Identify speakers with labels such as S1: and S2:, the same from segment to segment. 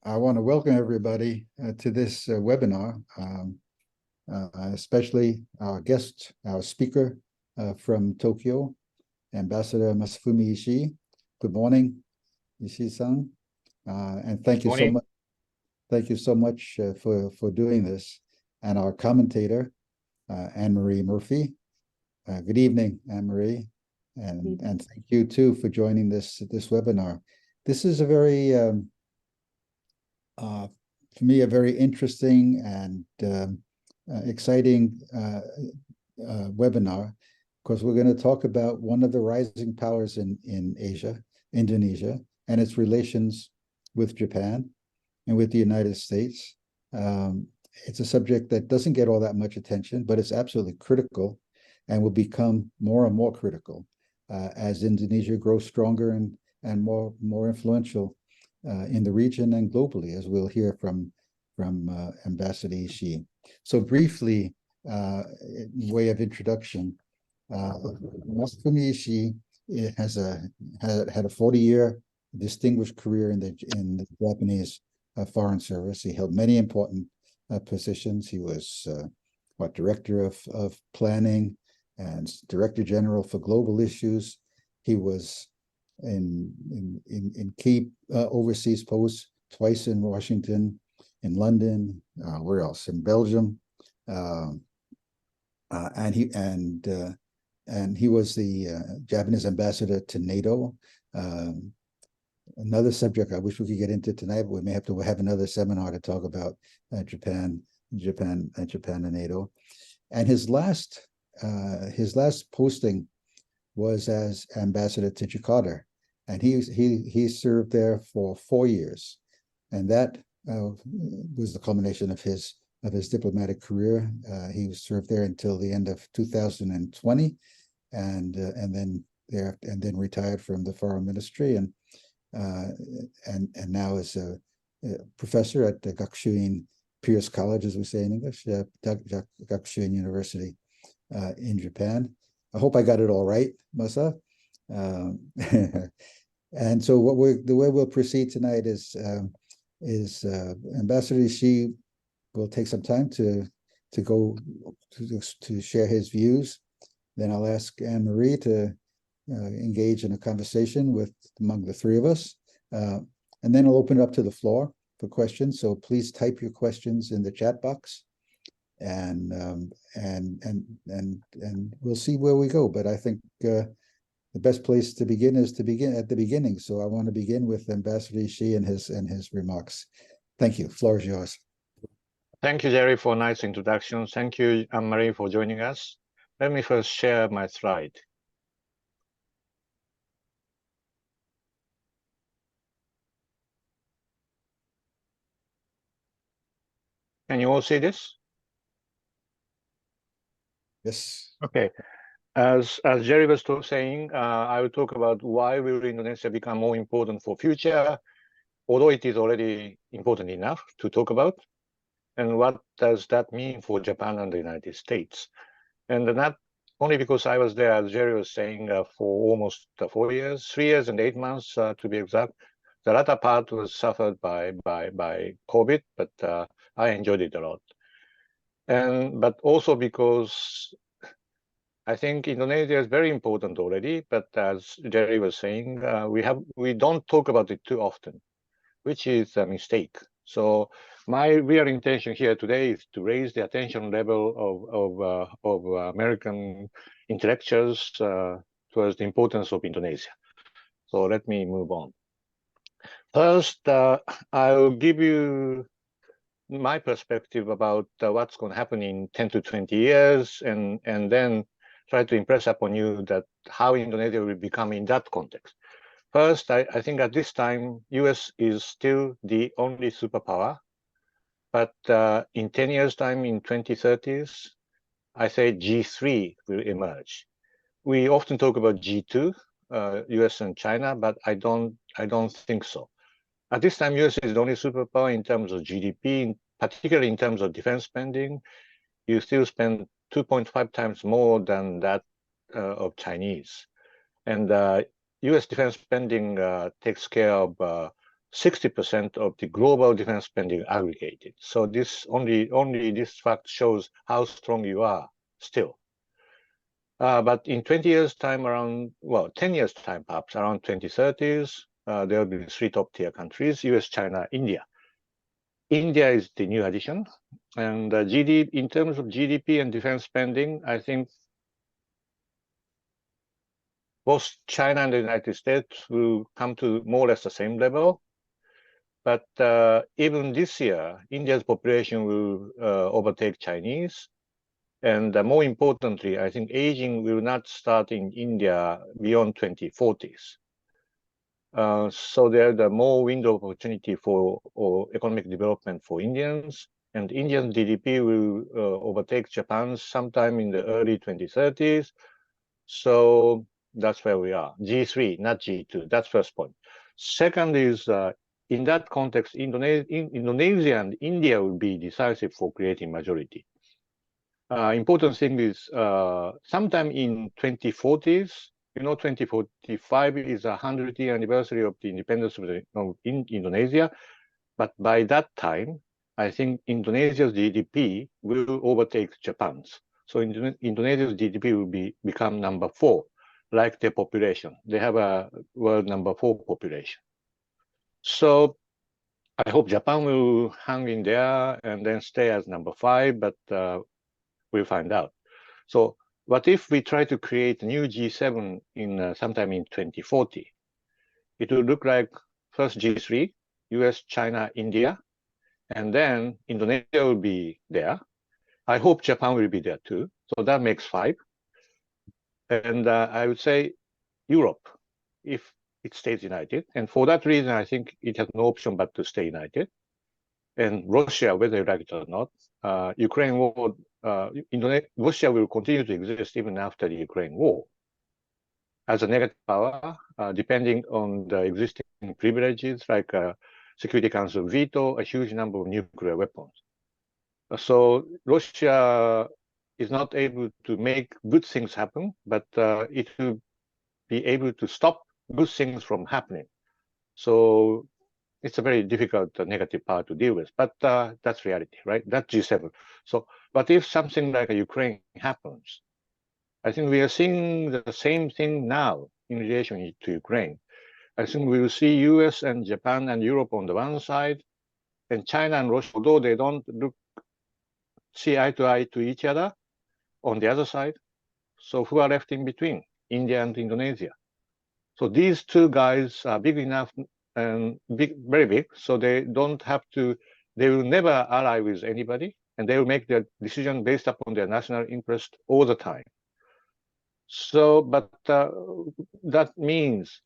S1: I want to welcome everybody to this webinar, especially our guest, our speaker from Tokyo, Ambassador Masafumi ISHII. Good morning, Ishii-san, and thank you so much. Thank you so much for doing this. And our commentator, Anne-Marie Murphy. Good evening, Anne-Marie, and thank you too for joining this webinar. This is a very for me, a very interesting and exciting webinar, because we're going to talk about one of the rising powers in Asia, Indonesia, and its relations with Japan and with the United States. It's a subject that doesn't get all that much attention, but it's absolutely critical and will become more and more critical as Indonesia grows stronger and more influential in the region and globally, as we'll hear from Ambassador ISHII. So briefly, way of introduction, Masafumi ISHII had a 40-year distinguished career in the Japanese Foreign Service. He held many important positions. He was director of planning and director general for global issues. He was in key overseas posts, twice in Washington, in London, where else? In Belgium, and he was the Japanese ambassador to NATO. Another subject I wish we could get into tonight, but we may have to have another seminar to talk about Japan and NATO. And his last posting was as ambassador to Jakarta, and he served there for 4 years, and that was the culmination of his diplomatic career. He served there until the end of 2020, and then retired from the foreign ministry, and now is a professor at the Gakushuin Pierce College, as we say in English, Gakushuin University in Japan. I hope I got it all right, Masa. And so the way we'll proceed tonight is Ambassador ISHII will take some time to share his views. Then I'll ask Anne-Marie to engage in a conversation among the three of us, and then I'll open it up to the floor for questions. So please type your questions in the chat box, and we'll see where we go. But I think the best place to begin is to begin at the beginning. So I want to begin with Ambassador ISHII and his remarks. Thank you. Floor is yours.
S2: Thank you, Jerry, for a nice introduction. Thank you, Anne-Marie, for joining us. Let me first share my slide. Can you all see this?
S1: Yes.
S2: Okay. As Jerry was saying, I will talk about why will Indonesia become more important for future, although it is already important enough to talk about, and what does that mean for Japan and the United States. And not only because I was there, as Jerry was saying, for almost 4 years, 3 years and 8 months to be exact. The latter part was suffered by COVID, but I enjoyed it a lot. But also because I think Indonesia is very important already, but as Jerry was saying, we don't talk about it too often, which is a mistake. So my real intention here today is to raise the attention level of American intellectuals towards the importance of Indonesia. So let me move on. First, I'll give you my perspective about what's going to happen in 10 to 20 years, and then try to impress upon you that how Indonesia will become in that context. First, I think at this time, US is still the only superpower, but in 10 years' time, in 2030s, I say G3 will emerge. We often talk about G2, US and China, but I don't think so. At this time, US is the only superpower in terms of GDP, particularly in terms of defense spending. You still spend 2.5 times more than that of Chinese. And US defense spending takes care of 60% of the global defense spending aggregated. So this only this fact shows how strong you are still. But in 20 years' time, around, well, 10 years' time, perhaps around 2030s, there will be 3 top-tier countries: US, China, India. India is the new addition, and in terms of GDP and defense spending, I think both China and the United States will come to more or less the same level. But even this year, India's population will overtake Chinese. And more importantly, I think aging will not start in India beyond 2040s. So there's more window of opportunity for economic development for Indians. And Indian GDP will overtake Japan's sometime in the early 2030s. So that's where we are. G3, not G2. That's first point. Second is, in that context, Indonesia and India will be decisive for creating majority. Important thing is, sometime in 2040s, 2045 is a 100th anniversary of the independence of Indonesia. But by that time, I think Indonesia's GDP will overtake Japan's. So Indonesia's GDP will become number 4, like their population. They have a world number 4 population. So I hope Japan will hang in there and then stay as number 5, but we'll find out. So what if we try to create a new G7 in sometime in 2040? It will look like first G3, US, China, India, and then Indonesia will be there. I hope Japan will be there too. So that makes 5. And I would say Europe, if it stays united. And for that reason, I think it has no option but to stay united. And Russia, whether you like it or not, Ukraine war, Russia will continue to exist even after the Ukraine war as a negative power, depending on the existing privileges like Security Council veto, a huge number of nuclear weapons. So Russia is not able to make good things happen, but it will be able to stop good things from happening. So it's a very difficult negative power to deal with, but that's reality, right? That's G7. So, but if something like a Ukraine happens, I think we are seeing the same thing now in relation to Ukraine. I think we will see US and Japan and Europe on the one side, and China and Russia, although they don't see eye to each other, on the other side. So who are left in between? India and Indonesia. So these 2 guys are big enough and very big, so they don't have to, they will never ally with anybody, and they will make their decision based upon their national interest all the time. So, but that means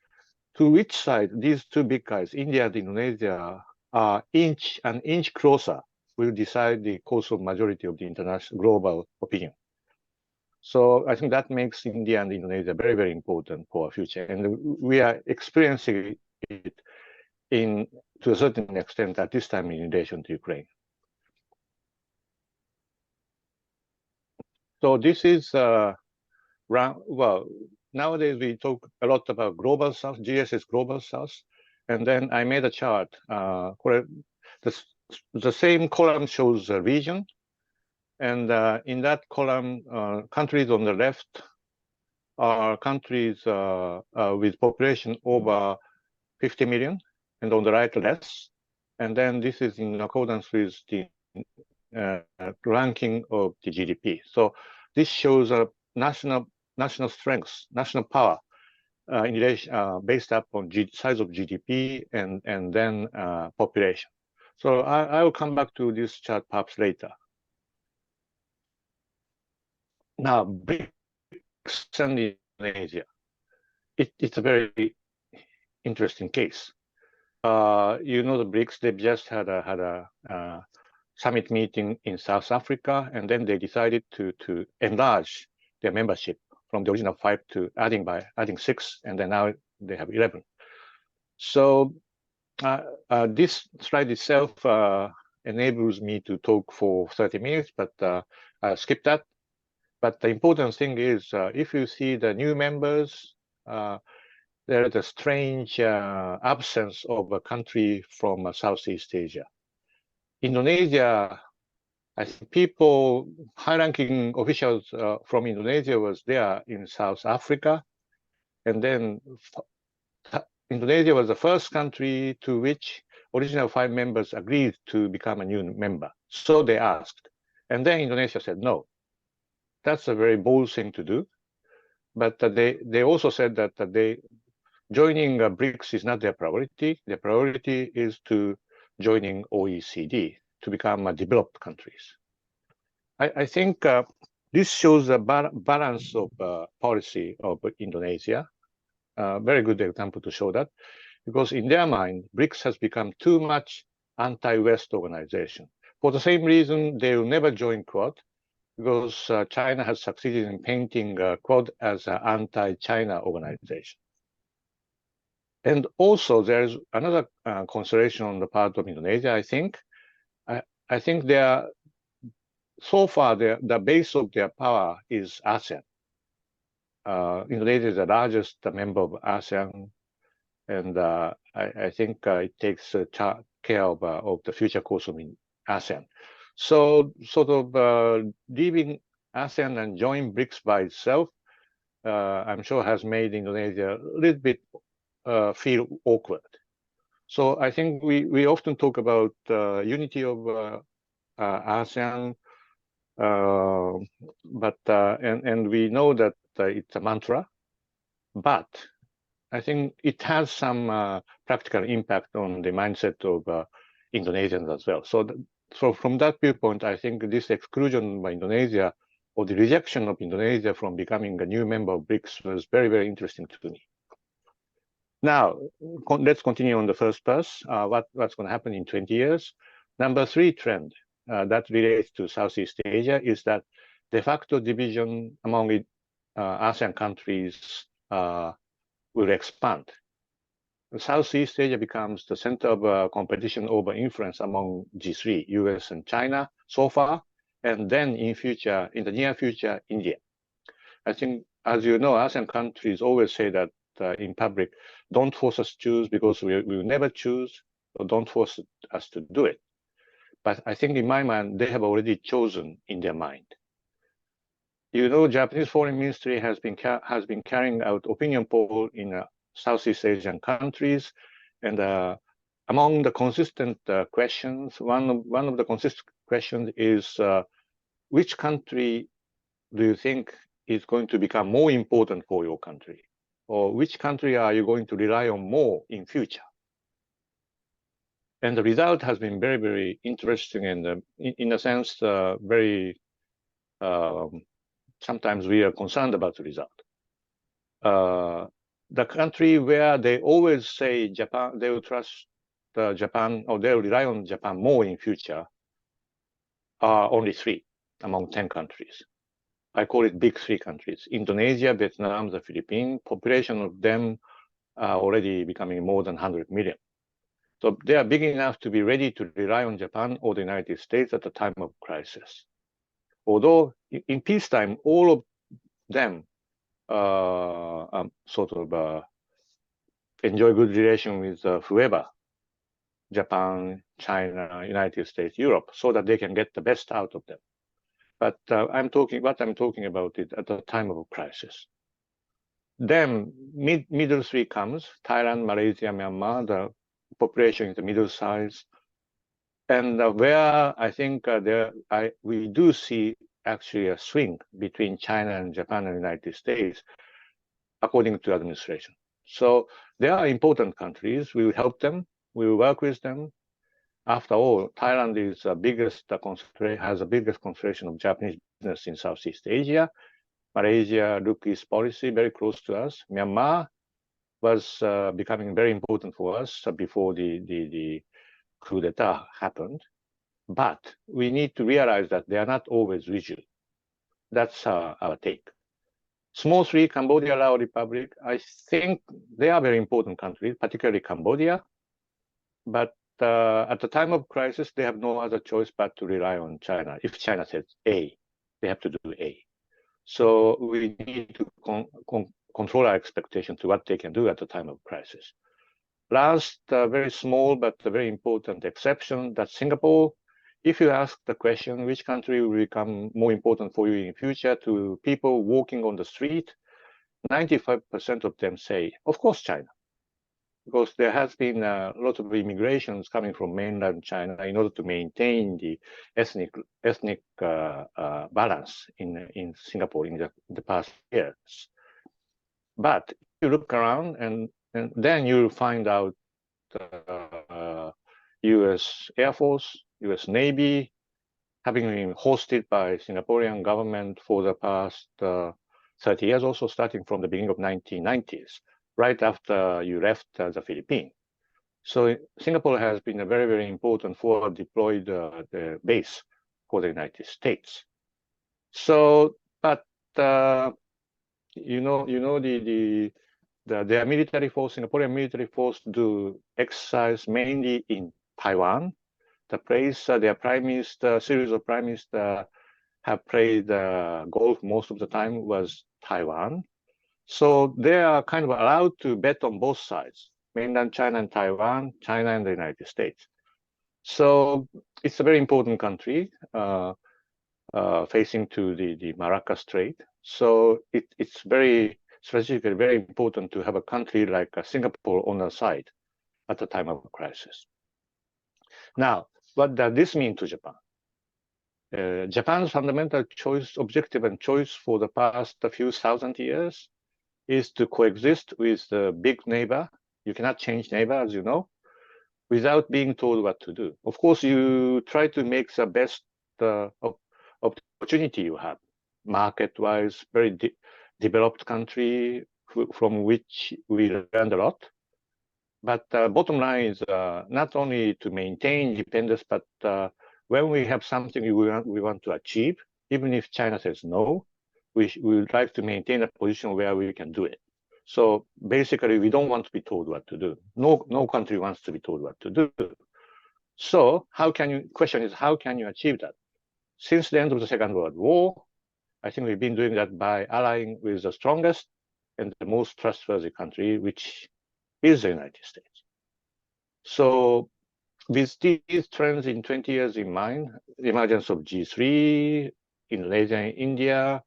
S2: to which side these 2 big guys, India and Indonesia, are an inch closer, will decide the course of majority of the international global opinion. So I think that makes India and Indonesia very, very important for our future. And we are experiencing it to a certain extent at this time in relation to Ukraine. So this is, well, nowadays we talk a lot about Global South, GSS Global South. And then I made a chart. The same column shows a region. And in that column, countries on the left are countries with population over 50 million, and on the right, less. And then this is in accordance with the ranking of the GDP. So this shows a national strength, national power in relation, based upon size of GDP and then population. So I will come back to this chart perhaps later. Now, BRICS and Indonesia. It's a very interesting case. The BRICS, they've just had a summit meeting in South Africa, and then they decided to enlarge their membership from the original 5 to adding 6, and then now they have 11. So this slide itself enables me to talk for 30 minutes, but I'll skip that. But the important thing is, if you see the new members, there is a strange absence of a country from Southeast Asia. Indonesia, I think people, high-ranking officials from Indonesia was there in South Africa, and then Indonesia was the first country to which original 5 members agreed to become a new member. So they asked, and then Indonesia said no. That's a very bold thing to do, but they also said that joining BRICS is not their priority. Their priority is to joining OECD to become developed countries. I think this shows the balance of policy of Indonesia. Very good example to show that, because in their mind, BRICS has become too much anti-West organization. For the same reason, they will never join Quad, because China has succeeded in painting Quad as an anti-China organization. And also, there's another consideration on the part of Indonesia, I think. I think they are, so far, the base of their power is ASEAN. Indonesia is the largest member of ASEAN, and I think it takes care of the future course of ASEAN. So, sort of leaving ASEAN and join BRICS by itself, I'm sure has made Indonesia a little bit feel awkward. So I think we often talk about unity of ASEAN, but and we know that it's a mantra, but I think it has some practical impact on the mindset of Indonesians as well. So from that viewpoint, I think this exclusion by Indonesia, or the rejection of Indonesia from becoming a new member of BRICS, was very, very interesting to me. Now, let's continue on the first pass. What's going to happen in 20 years? Number 3 trend that relates to Southeast Asia is that de facto division among ASEAN countries will expand. Southeast Asia becomes the center of competition over influence among G3, US and China so far, and then in the near future, India. I think, as you know, ASEAN countries always say that in public, don't force us to choose because we will never choose, or don't force us to do it. But I think in my mind, they have already chosen in their mind. You know, Japanese Foreign Ministry has been carrying out opinion poll in Southeast Asian countries, and among the consistent questions, one of the consistent questions is which country do you think is going to become more important for your country, or which country are you going to rely on more in future? And the result has been very, very interesting, and in a sense, very. Sometimes we are concerned about the result. The country where they always say Japan, they will trust Japan, or they will rely on Japan more in future, are only 3 among 10 countries. I call it big 3 countries: Indonesia, Vietnam, the Philippines. Population of them are already becoming more than 100 million. So they are big enough to be ready to rely on Japan or the United States at the time of crisis. Although in peacetime, all of them sort of enjoy good relation with whoever, Japan, China, United States, Europe, so that they can get the best out of them. But what I'm talking about is at the time of a crisis. Then middle 3 comes: Thailand, Malaysia, Myanmar. The population is the middle size, and where I think we do see actually a swing between China and Japan and the United States, according to administration. So they are important countries. We will help them. We will work with them. After all, Thailand is the biggest has the biggest concentration of Japanese business in Southeast Asia. Malaysia look East policy very close to us. Myanmar was becoming very important for us before the coup d'etat happened. But we need to realize that they are not always rigid. That's our take. Small 3, Cambodia, Laos, Republic. I think they are very important countries, particularly Cambodia. But at the time of crisis, they have no other choice but to rely on China. If China says A, they have to do A. So we need to control our expectation to what they can do at the time of crisis. Last, very small but very important exception, that Singapore, if you ask the question, which country will become more important for you in future to people walking on the street, 95% of them say, of course, China. Because there has been a lot of immigrations coming from mainland China in order to maintain the ethnic balance in Singapore in the past years. But if you look around and then you'll find out U.S. Air Force, U.S. Navy, having been hosted by Singaporean government for the past 30 years, also starting from the beginning of 1990s. Right after you left the Philippines. So Singapore has been a very, very important forward deployed base for the United States. So, but their military force, Singaporean military force, do exercise mainly in Taiwan, the place their prime minister, series of prime minister have played golf most of the time was Taiwan. So they are kind of allowed to bet on both sides, mainland China and Taiwan, China and the United States. So it's a very important country facing to the Malacca Strait. So it's very strategically very important to have a country like Singapore on our side at the time of a crisis. Now, what does this mean to Japan? Japan's fundamental choice, objective and choice for the past few thousand years is to coexist with the big neighbor. You cannot change neighbor, as you know, without being told what to do. Of course, you try to make the best opportunity you have, market-wise, very developed country from which we learned a lot. But bottom line is not only to maintain independence, but when we have something we want to achieve, even if China says no, we would like to maintain a position where we can do it. So basically, we don't want to be told what to do. No country wants to be told what to do. So question is, how can you achieve that? Since the end of the Second World War, I think we've been doing that by allying with the strongest and the most trustworthy country, which is the United States. So with these trends in 20 years in mind, the emergence of G3, Indonesia and India,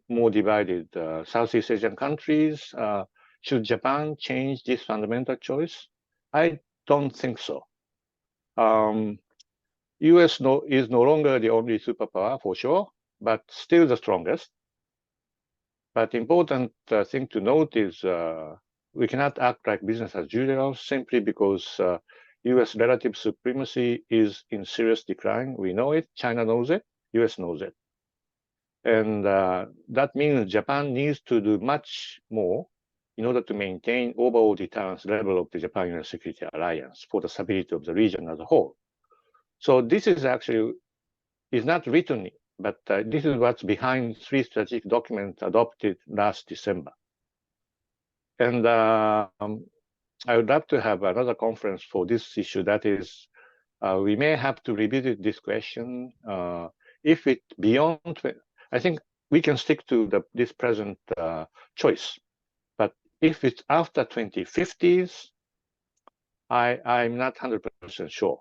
S2: more divided Southeast Asian countries, should Japan change this fundamental choice? I don't think so. US is no longer the only superpower for sure, but still the strongest. But important thing to note is we cannot act like business as usual simply because US relative supremacy is in serious decline. We know it, China knows it, US knows it. And that means Japan needs to do much more in order to maintain overall deterrence level of the Japan-US Security Alliance for the stability of the region as a whole. So this is actually, is not written, but this is what's behind 3 strategic documents adopted last December. And I would love to have another conference for this issue. That is, we may have to revisit this question. If it beyond, I think we can stick to this present choice. But if it's after 2050s, I'm not 100% sure.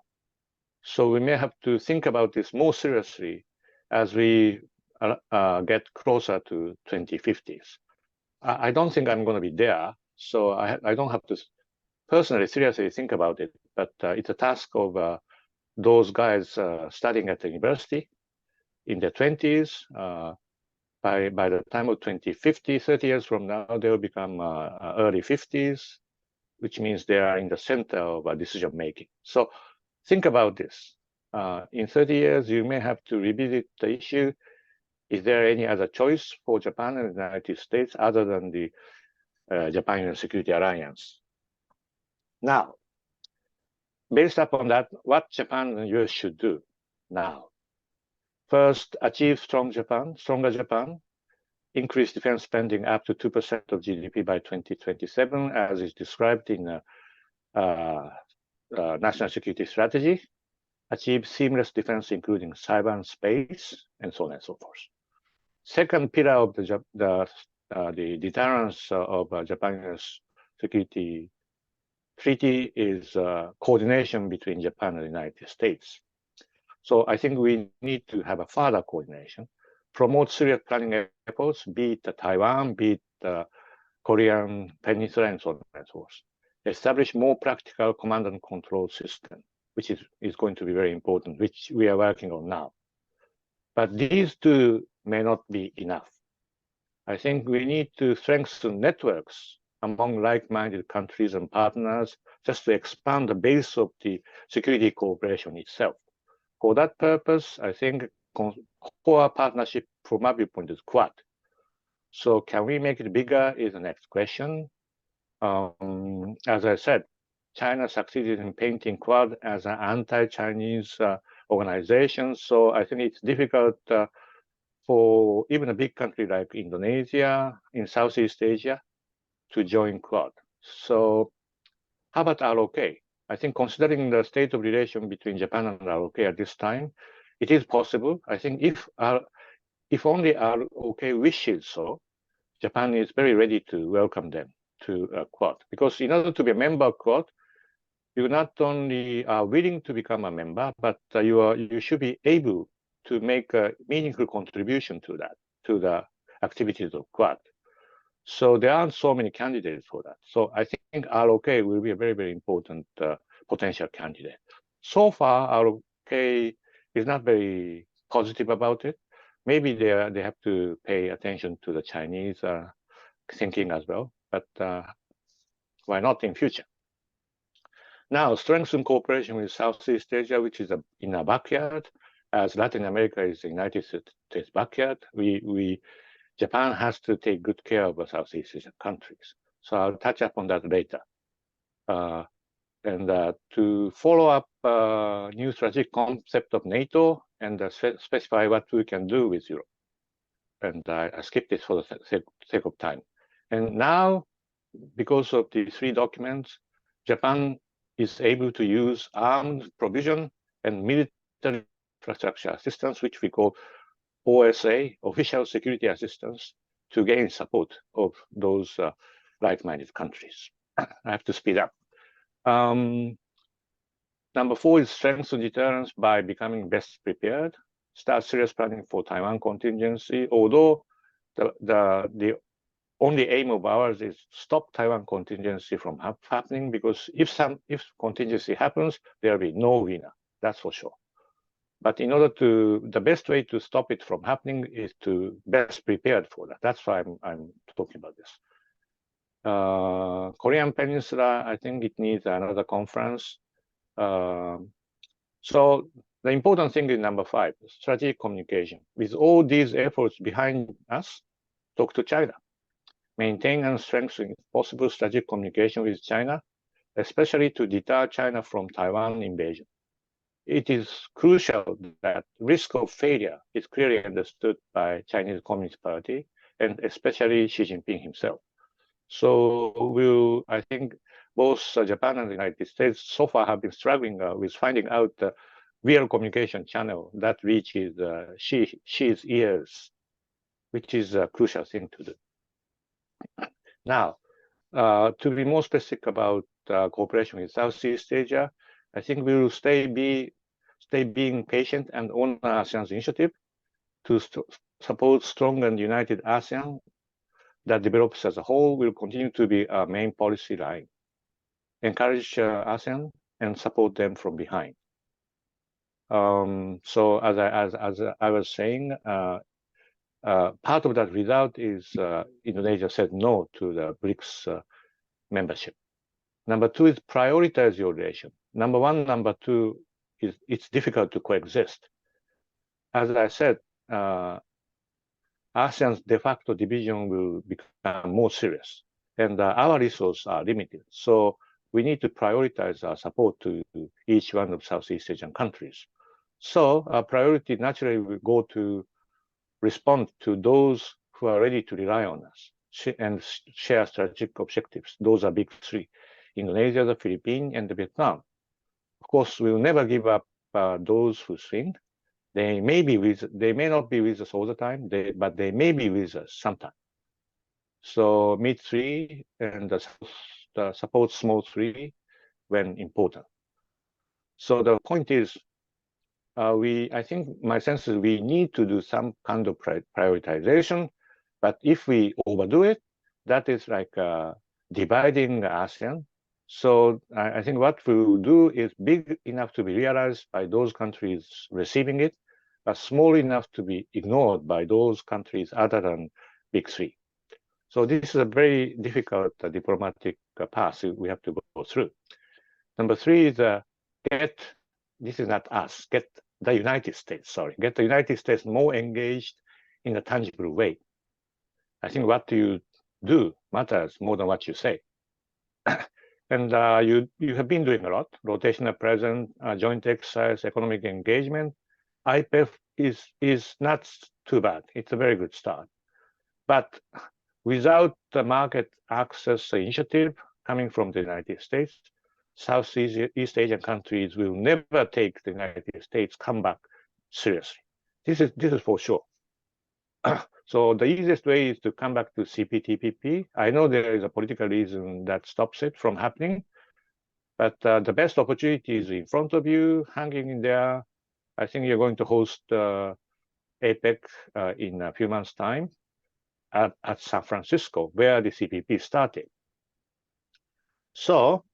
S2: So we may have to think about this more seriously as we get closer to 2050s. I don't think I'm going to be there, so I don't have to personally seriously think about it, but it's a task of those guys studying at the university in their 20s. By the time of 2050, 30 years from now, they will become early 50s, which means they are in the center of decision making. So think about this. In 30 years, you may have to revisit the issue. Is there any other choice for Japan and the United States other than the Japan-US Security Alliance? Now, based upon that, what Japan and US should do now? First, achieve stronger Japan, increase defense spending up to 2% of GDP by 2027, as is described in National Security Strategy, achieve seamless defense, including cyber and space, and so on and so forth. Second pillar of the the deterrence of Japan's security treaty is coordination between Japan and the United States. So I think we need to have a further coordination, promote serious planning efforts, be it Taiwan, be it Korean Peninsula, and so on and so forth. Establish more practical command and control system, which is going to be very important, which we are working on now. But these two may not be enough. I think we need to strengthen networks among like-minded countries and partners just to expand the base of the security cooperation itself. For that purpose, I think core partnership from my viewpoint is Quad. So can we make it bigger is the next question. As I said, China succeeded in painting Quad as an anti-Chinese organization. So I think it's difficult for even a big country like Indonesia in Southeast Asia to join Quad. So how about ROK? I think considering the state of relation between Japan and ROK at this time, it is possible. I think if only ROK wishes so, Japan is very ready to welcome them to Quad. Because in order to be a member of Quad, you not only are willing to become a member, but you should be able to make a meaningful contribution to that, to the activities of Quad. So there aren't so many candidates for that. So I think ROK will be a very, very important potential candidate. So far, ROK is not very positive about it. Maybe they have to pay attention to the Chinese thinking as well, but why not in future? Now, strengthen cooperation with Southeast Asia, which is in our backyard, as Latin America is the United States backyard. Japan has to take good care of the Southeast Asian countries. So I'll touch upon that later. And to follow up new strategic concept of NATO and specify what we can do with Europe. And I skipped this for the sake of time. And now, because of the three documents, Japan is able to use arms provision and military infrastructure assistance, which we call OSA, Official Security Assistance, to gain support of those like-minded countries. I have to speed up. Number 4 is strengthen deterrence by becoming best prepared. Start serious planning for Taiwan contingency, although the only aim of ours is stop Taiwan contingency from happening, because if contingency happens, there will be no winner, that's for sure. But in order the best way to stop it from happening is to best prepared for that. That's why I'm talking about this. Korean Peninsula, I think it needs another conference. So the important thing is number 5, strategic communication. With all these efforts behind us, talk to China. Maintain and strengthen possible strategic communication with China, especially to deter China from Taiwan invasion. It is crucial that risk of failure is clearly understood by Chinese Communist Party, and especially Xi Jinping himself. So I think both Japan and the United States so far have been struggling with finding out the real communication channel that reaches Xi's ears, which is a crucial thing to do. Now, to be more specific about cooperation with Southeast Asia, I think we will stay being patient and honor ASEAN's initiative to support strong and united ASEAN that develops as a whole will continue to be our main policy line. Encourage ASEAN and support them from behind. So as I was saying, part of that result is Indonesia said no to the BRICS membership. Number 2 is prioritize your relation. Number 1, number 2 is it's difficult to coexist. As I said, ASEAN's de facto division will become more serious, and our resources are limited. So we need to prioritize our support to each one of Southeast Asian countries. So our priority naturally will go to respond to those who are ready to rely on us and share strategic objectives. Those are big 3, Indonesia, the Philippines, and Vietnam. Of course, we will never give up those who swing. They may not be with us all the time, but they may be with us sometime.
S3: So mid 3 and the support small 3 when important. So the point is, I think my sense is we need to do some kind of prioritization, but if we overdo it, that is like dividing ASEAN. So I think what we will do is big enough to be realized by those countries receiving it, but small enough to be ignored by those countries other than big 3. So this is a very difficult diplomatic path we have to go through. Number 3 is this is not us, get the United States more engaged in a tangible way. I think what you do matters more than what you say. And you have been doing a lot, rotational presence, joint exercise, economic engagement. IPEF is not too bad. It's a very good start. But without the market access initiative coming from the United States, Southeast Asian countries will never take the United States comeback seriously. This is for sure. So the easiest way is to come back to CPTPP. I know there is a political reason that stops it from happening, but the best opportunity is in front of you, hanging in there. I think you're going to host APEC in a few months' time at San Francisco, where the CPP started. So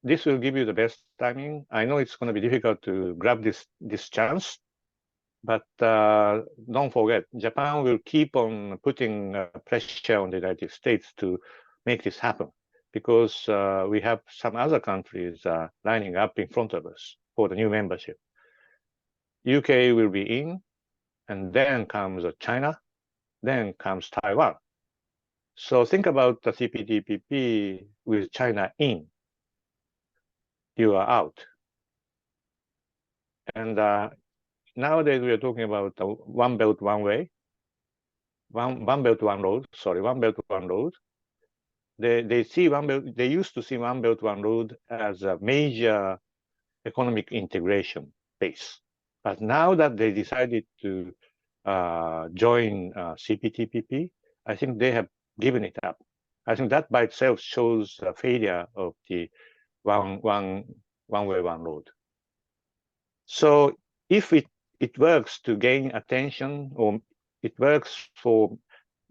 S3: this will give you the best timing. I know it's going to be difficult to grab this chance, but don't forget, Japan will keep on putting pressure on the United States to make this happen, because we have some other countries lining up in front of us for the new membership. UK will be in, and then comes China, then comes Taiwan. So think about the CPTPP with China in. You are out. And nowadays we are talking about one belt, one way. One belt, one road. Sorry, one belt, one road. They see one belt. They used to see one belt, one road as a major economic integration base. But now that they decided to join CPTPP, I think they have given it up. I think that by itself shows a failure of the one way, one road. So if it works to gain attention, or it works for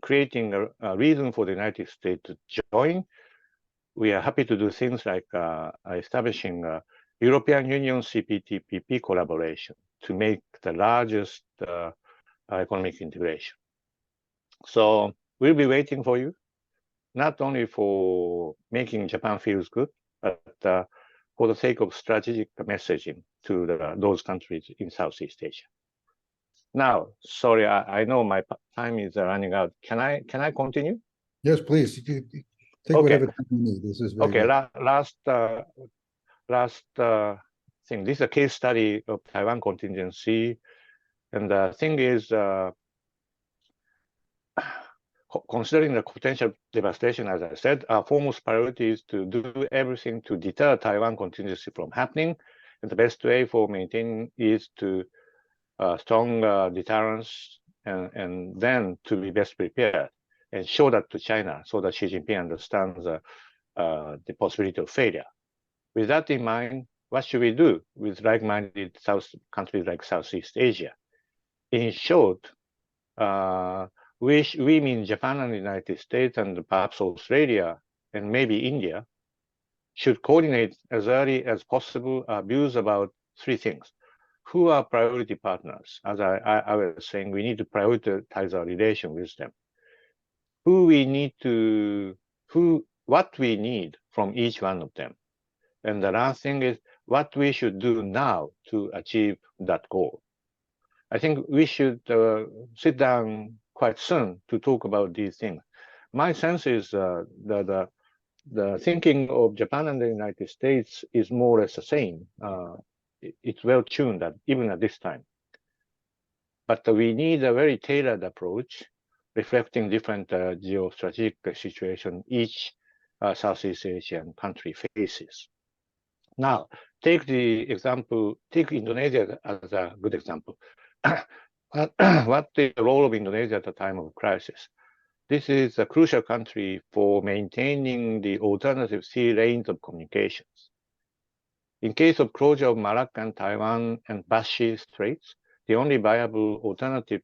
S3: creating a reason for the United States to join, we are happy to do things like establishing a European Union CPTPP collaboration to make the largest economic integration. So we'll be waiting for you, not only for making Japan feels good, but for the sake of strategic messaging to those countries in Southeast Asia. Now, sorry, I know my time is running out. Can I continue?
S1: Yes, please. Take whatever time you need. This is very good.
S3: Last thing. This is a case study of Taiwan contingency, and the thing is, considering the potential devastation, as I said, our foremost priority is to do everything to deter Taiwan contingency from happening. And the best way for maintaining is to strong deterrence, and then to be best prepared and show that to China so that Xi Jinping understands the possibility of failure. With that in mind, what should we do with like-minded countries like Southeast Asia? In short, we mean Japan and the United States and perhaps Australia and maybe India should coordinate as early as possible views about 3 things. Who are priority partners? As I was saying, we need to prioritize our relation with them. What we need from each one of them. And the last thing is what we should do now to achieve that goal. I think we should sit down quite soon to talk about these things. My sense is the thinking of Japan and the United States is more or less the same. It's well tuned even at this time. But we need a very tailored approach reflecting different geostrategic situation each Southeast Asian country faces. Now, take Indonesia as a good example. What is the role of Indonesia at the time of crisis? this is a crucial country for maintaining the alternative sea lanes of communications. In case of closure of Malacca, Taiwan, and Bashi Straits, the only viable alternative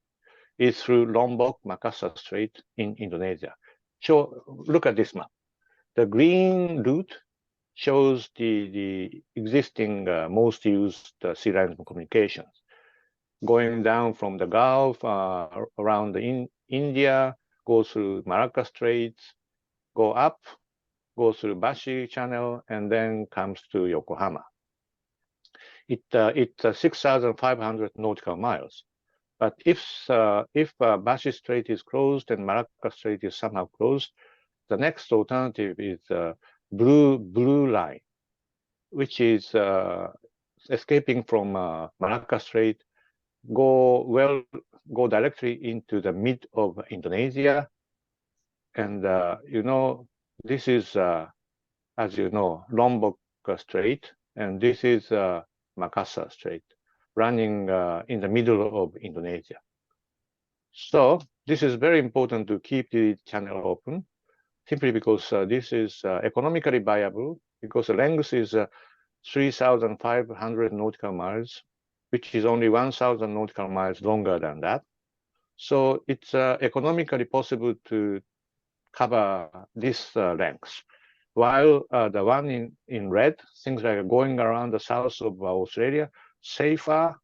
S3: is through Lombok-Makassar Strait in Indonesia. So look at this map. The green route shows the existing most used sea lines of communications, going down from the Gulf around India, go through Malacca Straits, go up, go through Bashi Channel, and then comes to Yokohama. It's 6,500 nautical miles. But if Bashi Strait is closed and Malacca Strait is somehow closed, the next alternative is blue line, which is escaping from Malacca Strait, go directly into the mid of Indonesia, and this is as you know Lombok Strait, and this is Makassar Strait, running in the middle of Indonesia. So this is very important to keep the channel open, simply because this is economically viable, because the length is 3,500 nautical miles, which is only 1,000 nautical miles longer than that. So it's economically possible to cover this length. While the one in red, things like going around the south of Australia, safer,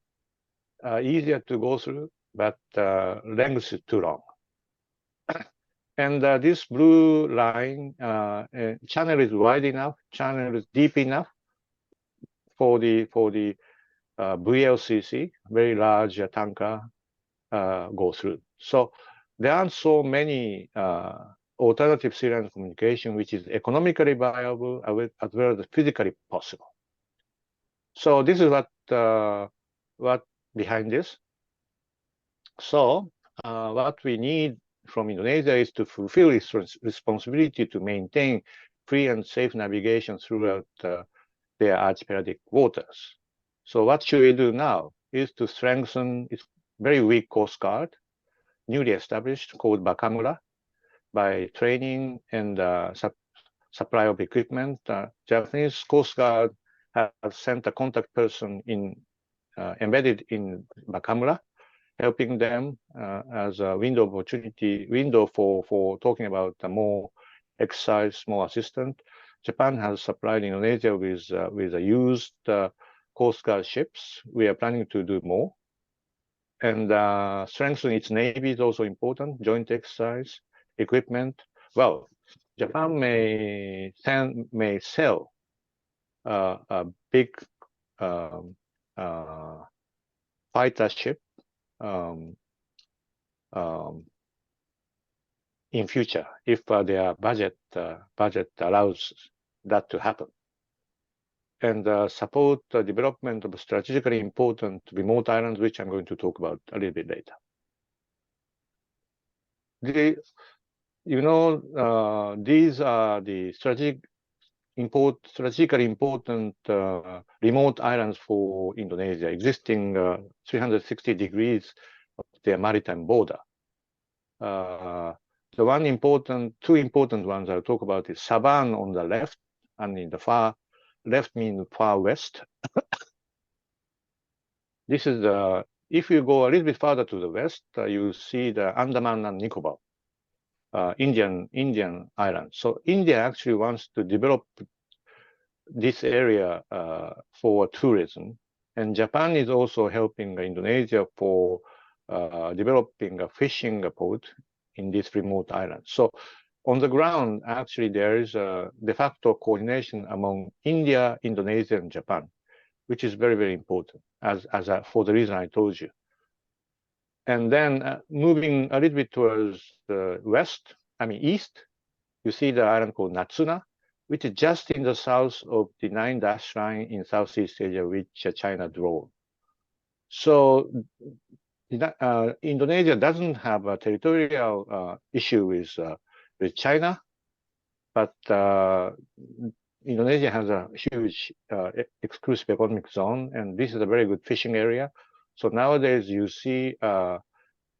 S3: easier to go through, but length is too long. And this blue line, channel is wide enough, channel is deep enough for the VLCC, very large tanker, go through. So there aren't so many alternative sea line communication which is economically viable as well as physically possible. So this is what behind this. So what we need from Indonesia is to fulfill its responsibility to maintain free and safe navigation throughout their archipelagic waters. So what should we do now is to strengthen its very weak Coast Guard, newly established, called Bakamura, by training and supply of equipment. Japanese Coast Guard has sent a contact person embedded in Bakamura, helping them as a window for talking about more exercise, more assistant. Japan has supplied Indonesia with a used Coast Guard ships. We are planning to do more. And strengthen its navy is also important, joint exercise, equipment. Well, Japan may sell a big fighter ship in future if their budget allows that to happen, and support the development of strategically important remote islands, which I'm going to talk about a little bit later. These are the strategically important remote islands for Indonesia, existing 360 degrees of their maritime border. Two important ones I'll talk about is Sabang on the left, and in the far left means far west. This is if you go a little bit further to the west, you see the Andaman and Nicobar, Indian islands. So India actually wants to develop this area for tourism, and Japan is also helping Indonesia for developing a fishing port in this remote island. So on the ground, actually, there is a de facto coordination among India, Indonesia, and Japan, which is very, very important, for the reason I told you. And then moving a little bit towards the east, you see the island called Natsuna, which is just in the south of the 9-dash line in Southeast Asia, which China drew. So Indonesia doesn't have a territorial issue with China, but Indonesia has a huge exclusive economic zone, and this is a very good fishing area. So nowadays you see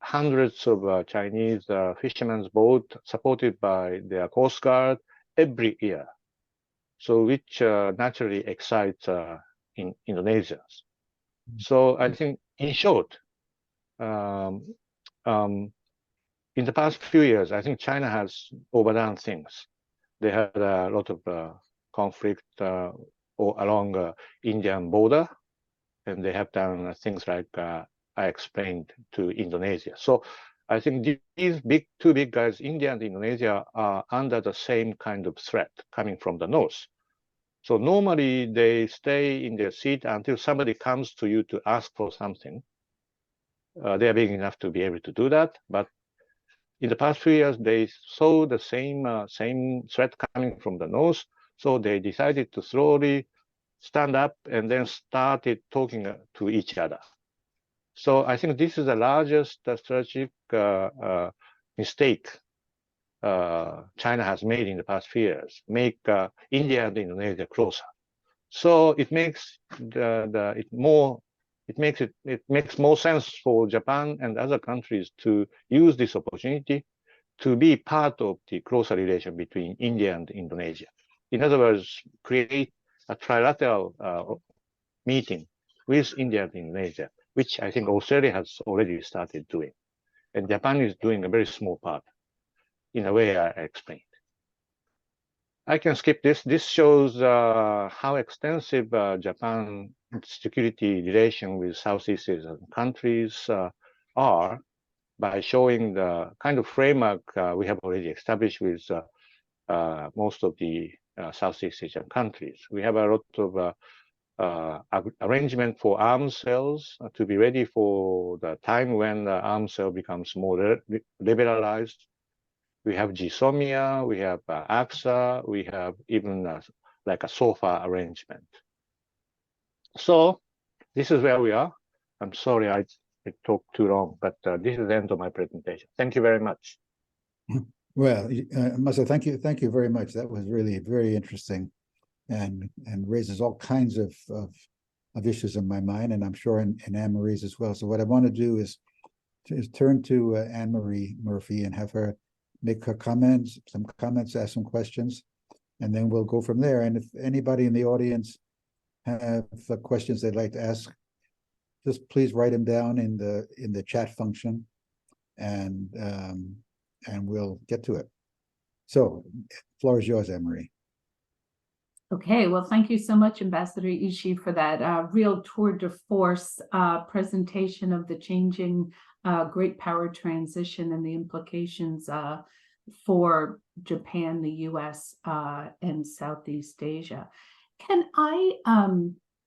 S3: hundreds of Chinese fishermen's boats supported by their Coast Guard every year. So which naturally excites Indonesians. So I think, in short, in the past few years, I think China has overdone things. They had a lot of conflict along Indian border, and they have done things like I explained to Indonesia. So I think these two big guys, India and Indonesia, are under the same kind of threat coming from the north. So normally they stay in their seat until somebody comes to you to ask for something. They are big enough to be able to do that, but in the past few years, they saw the same threat coming from the north, so they decided to slowly stand up and then started talking to each other. So I think this is the largest strategic mistake China has made in the past few years, make India and Indonesia closer. So it makes it makes more sense for Japan and other countries to use this opportunity to be part of the closer relation between India and Indonesia. In other words, create a trilateral meeting with India and Indonesia, which I think Australia has already started doing. And Japan is doing a very small part, in a way I explained. I can skip this. This shows how extensive Japan's security relation with Southeast Asian countries are by showing the kind of framework we have already established with most of the Southeast Asian countries. We have a lot of arrangement for arms sales to be ready for the time when the arms sale becomes more liberalized. We have GSOMIA, we have AXA, we have even like a SOFA arrangement. So this is where we are. I'm sorry I talked too long, but this is the end of my presentation. Thank you very much.
S1: Well, Masa, thank you very much. That was really very interesting, and raises all kinds of issues in my mind, and I'm sure in Anne-Marie's as well. So what I want to do is turn to Anne-Marie Murphy and have her make her comments, ask some questions, and then we'll go from there. And if anybody in the audience have questions they'd like to ask, just please write them down in the chat function, and we'll get to it. So, floor is yours, Anne-Marie.
S4: Okay, well, thank you so much, Ambassador Ishii, for that real tour de force presentation of the changing great power transition and the implications for Japan, the US, and Southeast Asia. Can I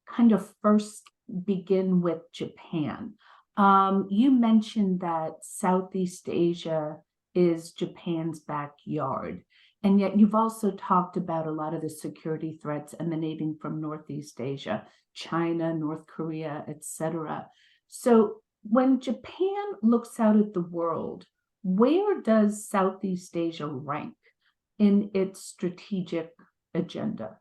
S4: kind of first begin with Japan? You mentioned that Southeast Asia is Japan's backyard, and yet you've also talked about a lot of the security threats emanating from Northeast Asia, China, North Korea, etc. So when Japan looks out at the world, where does Southeast Asia rank in its strategic agenda?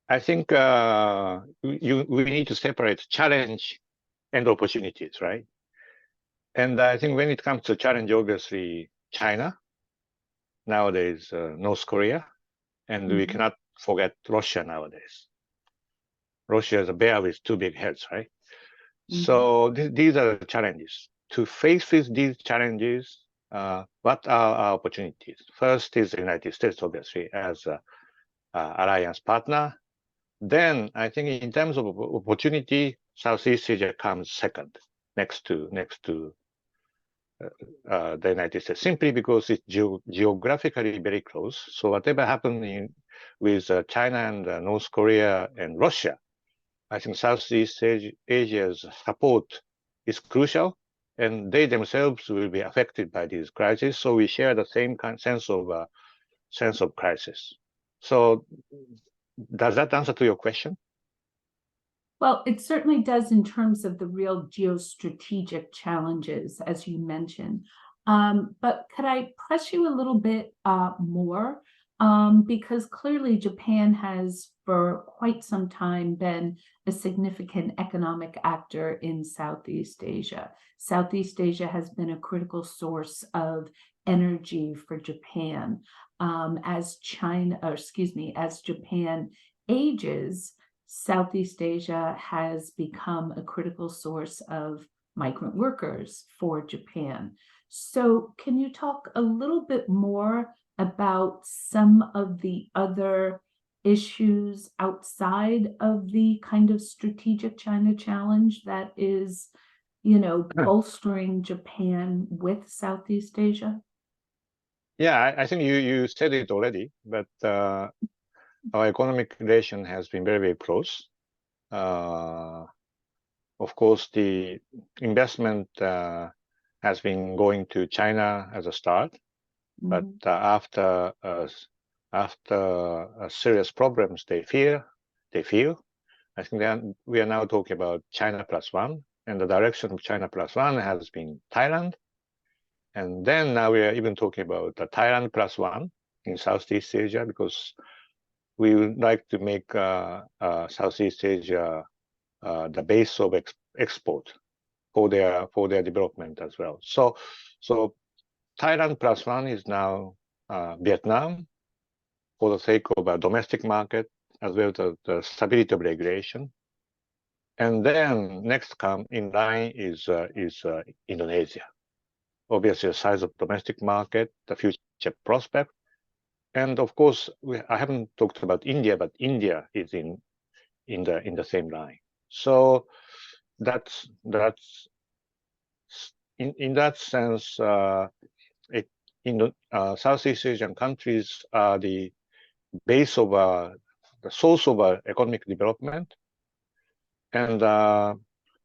S3: I think we need to separate challenge and opportunities, right? And I think when it comes to challenge, obviously, China, nowadays, North Korea, and we cannot forget Russia nowadays. Russia is a bear with two big heads, right? So these are the challenges. To face with these challenges, what are our opportunities? First is the United States, obviously, as an alliance partner. Then I think in terms of opportunity, Southeast Asia comes second, next to the United States, simply because it's geographically very close. So whatever happens with China and North Korea and Russia, I think Southeast Asia's support is crucial, and they themselves will be affected by these crises. So we share the same sense of crisis. So does that answer to your question?
S4: Well, it certainly does in terms of the real geostrategic challenges, as you mentioned. But could I press you a little bit more? because clearly Japan has for quite some time been a significant economic actor in Southeast Asia. Southeast Asia has been a critical source of energy for Japan. As Japan ages, Southeast Asia has become a critical source of migrant workers for Japan. So can you talk a little bit more about some of the other issues outside of the kind of strategic China challenge that is, bolstering Japan with Southeast Asia?
S3: Yeah, I think you said it already, but our economic relation has been very, very close. Of course, the investment has been going to China as a start, but after serious problems they feel, I think we are now talking about China +1, and the direction of China +1 has been Thailand. And then now we are even talking about the Thailand +1 in Southeast Asia, because we would like to make Southeast Asia the base of export for their development as well. So Thailand +1 is now Vietnam, for the sake of a domestic market as well as the stability of regulation. And then next come in line is Indonesia. Obviously, the size of domestic market, the future prospect, and of course, I haven't talked about India, but India is in the same line. So that's in that sense, Southeast Asian countries are the base of the source of economic development, and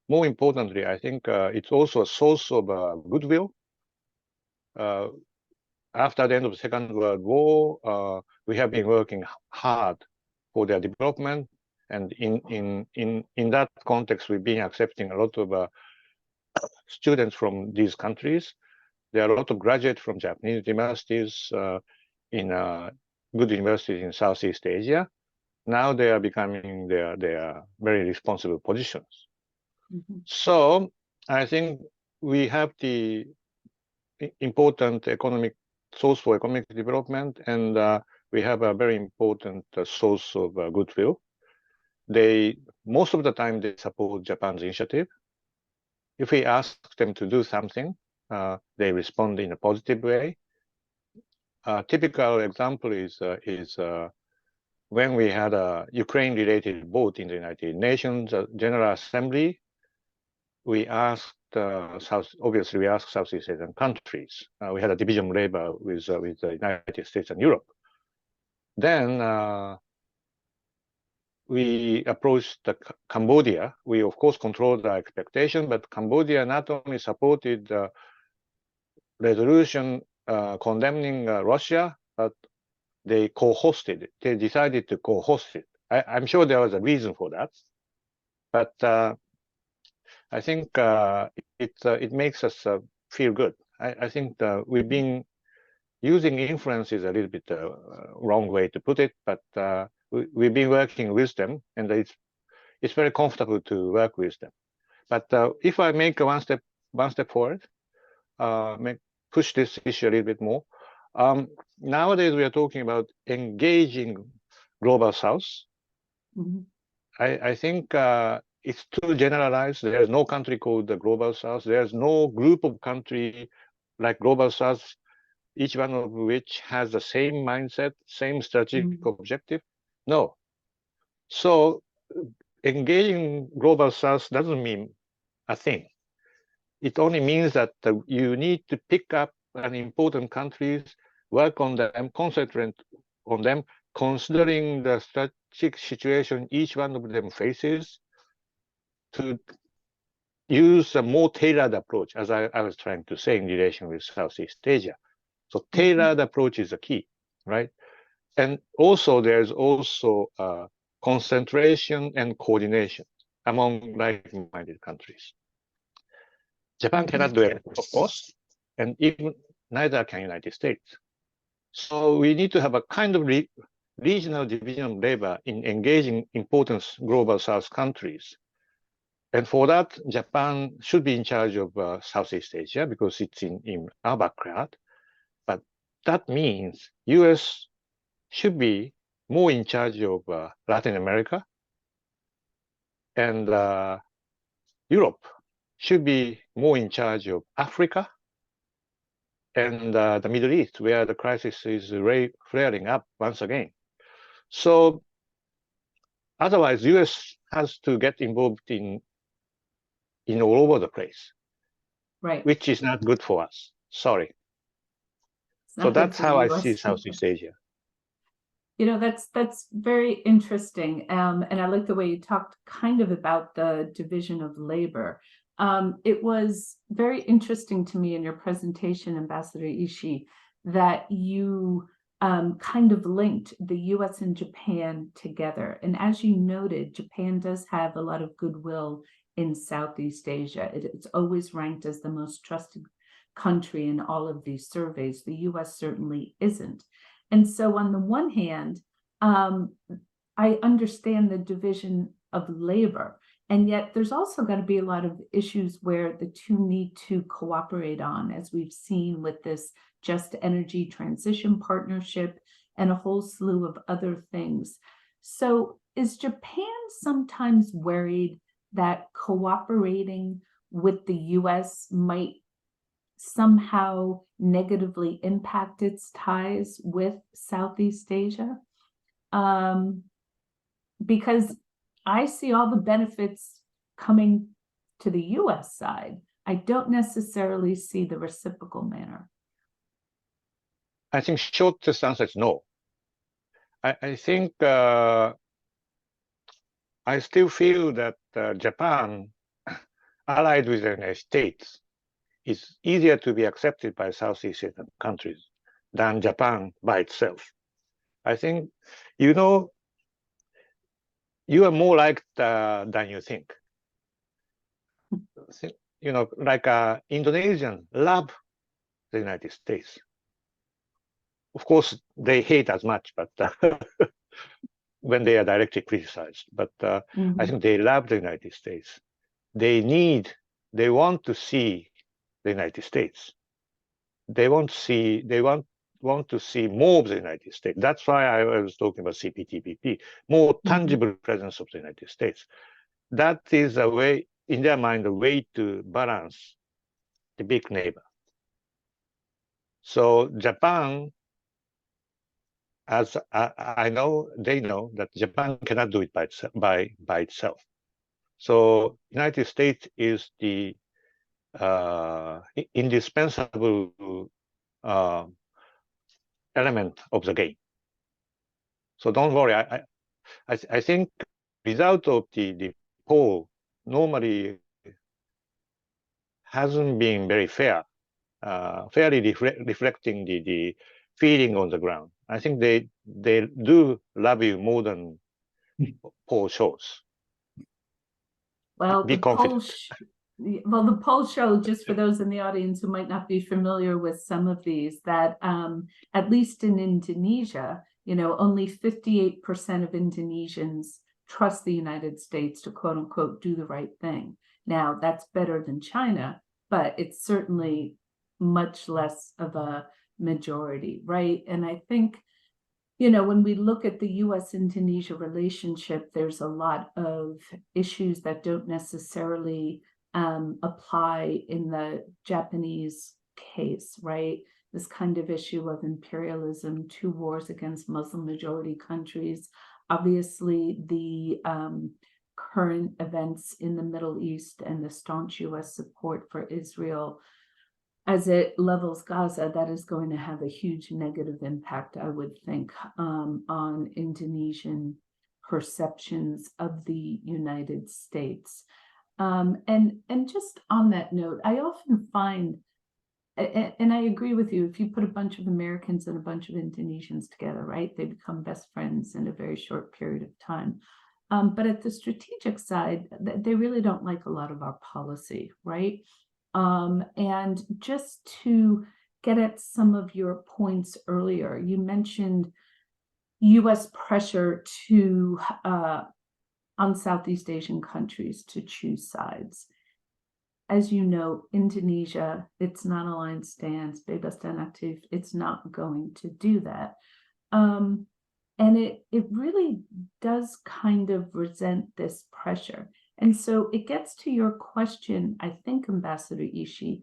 S3: more importantly, I think it's also a source of goodwill. After the end of the Second World War, we have been working hard for their development, and in that context, we've been accepting a lot of students from these countries. There are a lot of graduates from Japanese universities in good universities in Southeast Asia. Now they are becoming their very responsible positions. So I think we have the important economic source for economic development, and we have a very important source of goodwill. Most of the time they support Japan's initiative. If we ask them to do something, they respond in a positive way. A typical example is when we had a Ukraine-related vote in the United Nations General Assembly. We asked obviously we asked Southeast Asian countries. We had a division of labor with the United States and Europe. Then we approached Cambodia. We of course controlled our expectation, but Cambodia not only supported the resolution condemning Russia, but they co-hosted it. They decided to co-host it. I'm sure there was a reason for that, but I think it makes us feel good. I think we've been using influence is a little bit wrong way to put it, but we've been working with them, and it's very comfortable to work with them. But if I make one step forward, push this issue a little bit more. Nowadays we are talking about engaging global South. I think it's too generalized. There's no country called the global South. There's no group of country like global South, each one of which has the same mindset, same strategic objective. No. So engaging global South doesn't mean a thing. It only means that you need to pick up an important countries, work on them, concentrate on them, considering the strategic situation each one of them faces, to use a more tailored approach, as I was trying to say in relation with Southeast Asia. So tailored approach is the key, right? And also there's also concentration and coordination among like-minded countries. Japan cannot do it, of course, and even neither can United States. So we need to have a kind of regional division of labor in engaging important global South countries. And for that, Japan should be in charge of Southeast Asia because it's in our backyard. But that means US should be more in charge of Latin America, and Europe should be more in charge of Africa and the Middle East, where the crisis is flaring up once again. So otherwise, US has to get involved in all over the place,
S4: Right.
S3: which is not good for us. Sorry. So that's how I see Southeast Asia.
S4: You know, that's very interesting. And I like the way you talked kind of about the division of labor. It was very interesting to me in your presentation, Ambassador Ishii, that you kind of linked the US and Japan together. And as you noted, Japan does have a lot of goodwill in Southeast Asia. It's always ranked as the most trusted country in all of these surveys. The US certainly isn't. And so on the one hand, I understand the division of labor, and yet there's also going to be a lot of issues where the two need to cooperate on, as we've seen with this Just Energy Transition Partnership and a whole slew of other things. So is Japan sometimes worried that cooperating with the US might somehow negatively impact its ties with Southeast Asia? Because I see all the benefits coming to the US side. I don't necessarily see the reciprocal manner.
S3: I think shortest answer is no. I think I still feel that Japan, allied with the United States, is easier to be accepted by Southeast Asian countries than Japan by itself. I think, you know, you are more liked than you think. You know, like Indonesians love the United States. Of course, they hate as much, but when they are directly criticized. But I think they love the United States. They want to see the United States. They want to see more of the United States. That's why I was talking about CPTPP, more tangible presence of the United States. That is a way, in their mind, a way to balance the big neighbor. So Japan, as I know, they know that Japan cannot do it by itself. So United States is the indispensable element of the game. So don't worry. I think result of the poll normally hasn't been very fair, fairly reflecting the feeling on the ground. I think they do love you more than poll shows.
S4: Well,
S3: Be confident.
S4: The poll show, just for those in the audience who might not be familiar with some of these, that at least in Indonesia, you know, only 58% of Indonesians trust the United States to quote unquote do the right thing. Now, that's better than China, but it's certainly much less of a majority, right? And I think, you know, when we look at the US-Indonesia relationship, there's a lot of issues that don't necessarily apply in the Japanese case, right? This kind of issue of imperialism, two wars against Muslim majority countries, obviously the current events in the Middle East and the staunch US support for Israel as it levels Gaza, that is going to have a huge negative impact, I would think, on Indonesian perceptions of the United States. And just on that note, I often find, and I agree with you, if you put a bunch of Americans and a bunch of Indonesians together, right, they become best friends in a very short period of time. But at the strategic side, they really don't like a lot of our policy, right? And just to get at some of your points earlier. You mentioned U.S. pressure to on Southeast Asian countries to choose sides. As you know, Indonesia, its non-aligned stance, bebas dan aktif, it's not going to do that. And it really does kind of resent this pressure. And so it gets to your question, I think, Ambassador Ishii,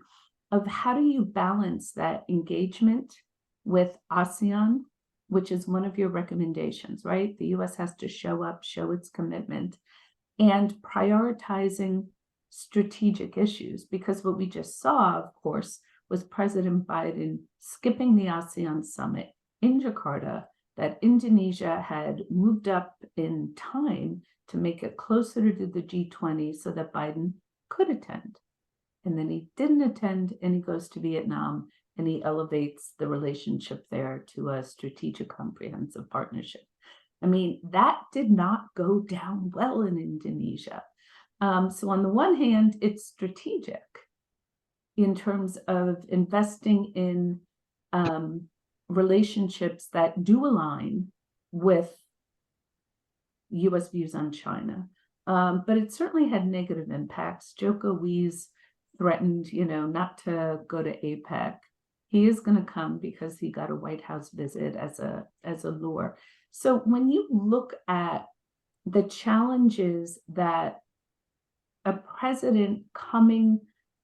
S4: of how do you balance that engagement with ASEAN, which is one of your recommendations, right? The U.S. has to show up, show its commitment, and prioritizing strategic issues, because what we just saw, of course, was President Biden skipping the ASEAN summit in Jakarta, that Indonesia had moved up in time to make it closer to the G20 so that Biden could attend. And then he didn't attend, and he goes to Vietnam, and he elevates the relationship there to a strategic comprehensive partnership. I mean, that did not go down well in Indonesia. So on the one hand, it's strategic in terms of investing in relationships that do align with U.S. views on China. But it certainly had negative impacts. Joko Wies threatened, not to go to APEC. He is going to come because he got a White House visit as a lure. So when you look at the challenges that a president coming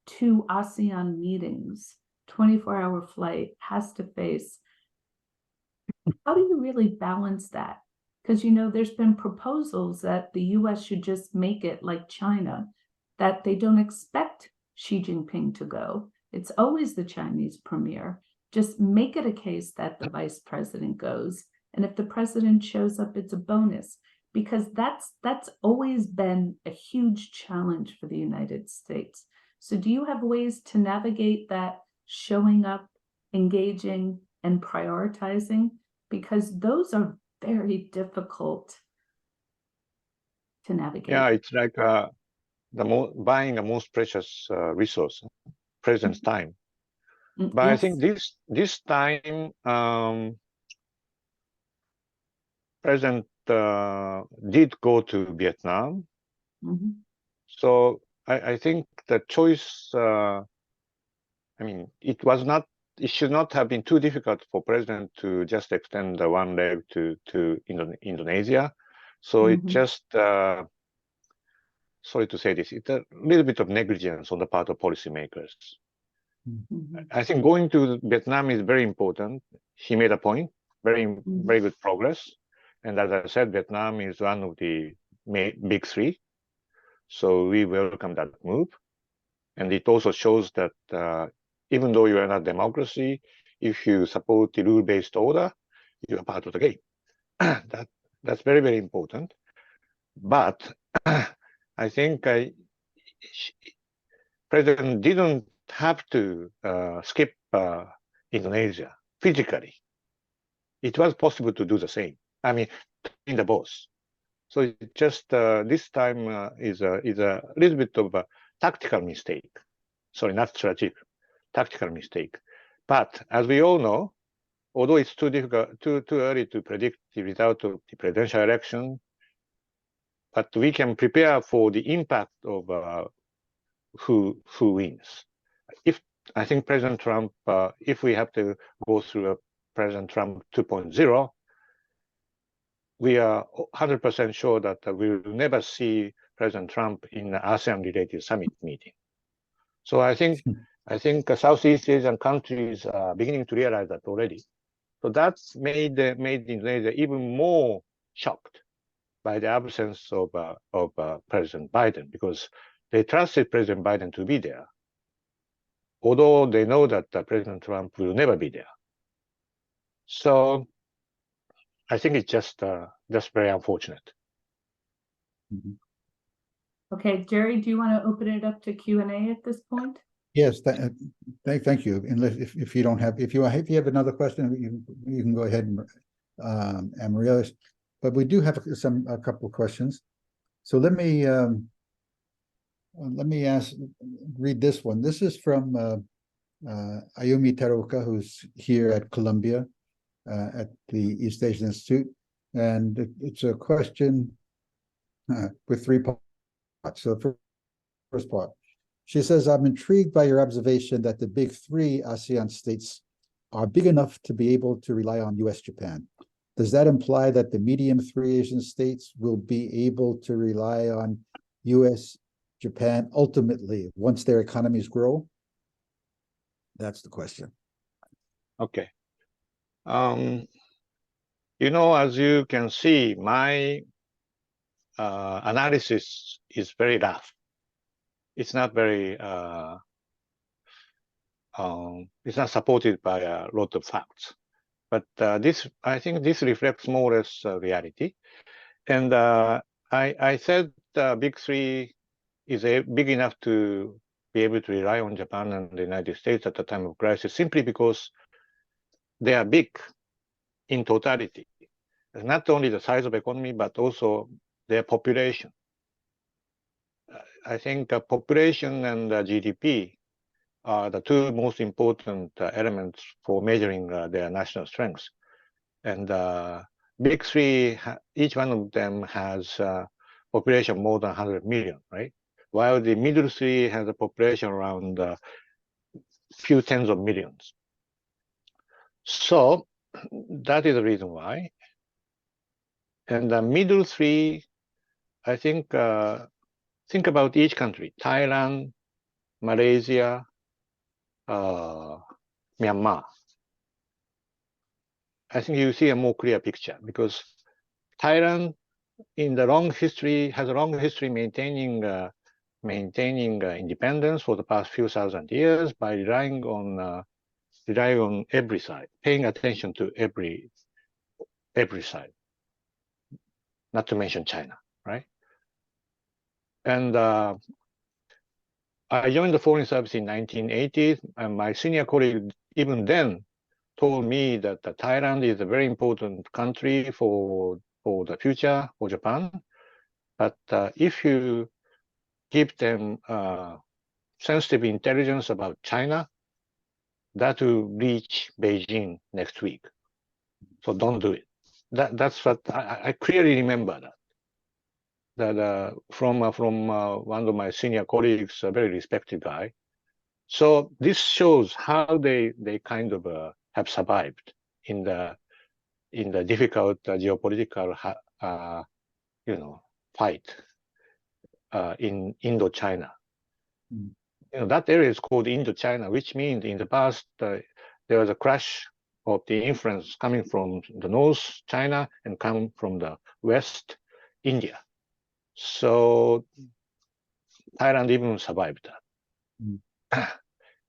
S4: to ASEAN meetings, 24-hour flight, has to face, how do you really balance that? Because, there's been proposals that the U.S. should just make it like China, that they don't expect Xi Jinping to go. It's always the Chinese premier. Just make it a case that the vice president goes. And if the president shows up, it's a bonus, because that's always been a huge challenge for the United States. So do you have ways to navigate that showing up, engaging, and prioritizing? Because those are very difficult to navigate.
S3: Yeah, it's like buying the most precious resource, president's time. But
S4: Yes.
S3: I think this time, President did go to Vietnam.
S4: Mm-hmm.
S3: So I think the choice, it should not have been too difficult for President to just extend the one leg to Indonesia. So
S4: Mm-hmm.
S3: it just, sorry to say this, it's a little bit of negligence on the part of policymakers.
S4: Mm-hmm.
S3: I think going to Vietnam is very important. He made a point, very good progress. And as I said, Vietnam is one of the big three. So we welcome that move. And it also shows that even though you are not a democracy, if you support the rule-based order, you are part of the game. That's very, very important. But I think President didn't have to skip Indonesia physically. It was possible to do the same. In the both. So it just this time is a little bit of a tactical mistake. Sorry, not strategic, tactical mistake. But as we all know, although it's too difficult, too early to predict the result of the presidential election, but we can prepare for the impact of who wins. I think President Trump, if we have to go through a President Trump 2.0, we are 100% sure that we will never see President Trump in the ASEAN-related summit meeting. So I think Southeast Asian countries are beginning to realize that already. So that's made Indonesia even more shocked by the absence of President Biden, because they trusted President Biden to be there, although they know that President Trump will never be there. So I think it's just very unfortunate.
S1: Mm-hmm.
S4: Okay, Jerry, do you want to open it up to Q&A at this point?
S1: Yes, thank you. Unless if you don't have, if you have another question, you can go ahead and Emeritus. But we do have a couple of questions. So let me read this one. This is from Ayumi Teruoka, who's here at Columbia at the East Asian Institute. And it's a question with three parts. So the first part, she says, I'm intrigued by your observation that the big three ASEAN states are big enough to be able to rely on US, Japan. Does that imply that the medium three Asian states will be able to rely on US, Japan ultimately once their economies grow? That's the question.
S3: Okay. You know, as you can see, my analysis is very rough. It's not very, it's not supported by a lot of facts. But I think this reflects more or less reality. And I said Big Three is big enough to be able to rely on Japan and the United States at the time of crisis, simply because they are big in totality. Not only the size of economy, but also their population. I think population and GDP are the two most important elements for measuring their national strengths. And Big Three, each one of them has population more than 100 million, right? While the middle three has a population around a few tens of millions. So that is the reason why. And the middle three, I think about each country: Thailand, Malaysia, Myanmar. I think you see a more clear picture, because Thailand in the long history has a long history maintaining independence for the past few thousand years by relying on every side, paying attention to every side, not to mention China, right? And I joined the Foreign Service in 1980, and my senior colleague even then told me that Thailand is a very important country for the future for Japan. But if you give them sensitive intelligence about China, that will reach Beijing next week. So don't do it. That's what I clearly remember that from one of my senior colleagues, a very respected guy. So this shows how they kind of have survived in the difficult geopolitical fight in Indochina. That area is called Indochina, which means in the past there was a clash of the influence coming from the North China and coming from the West India. So Thailand even survived that.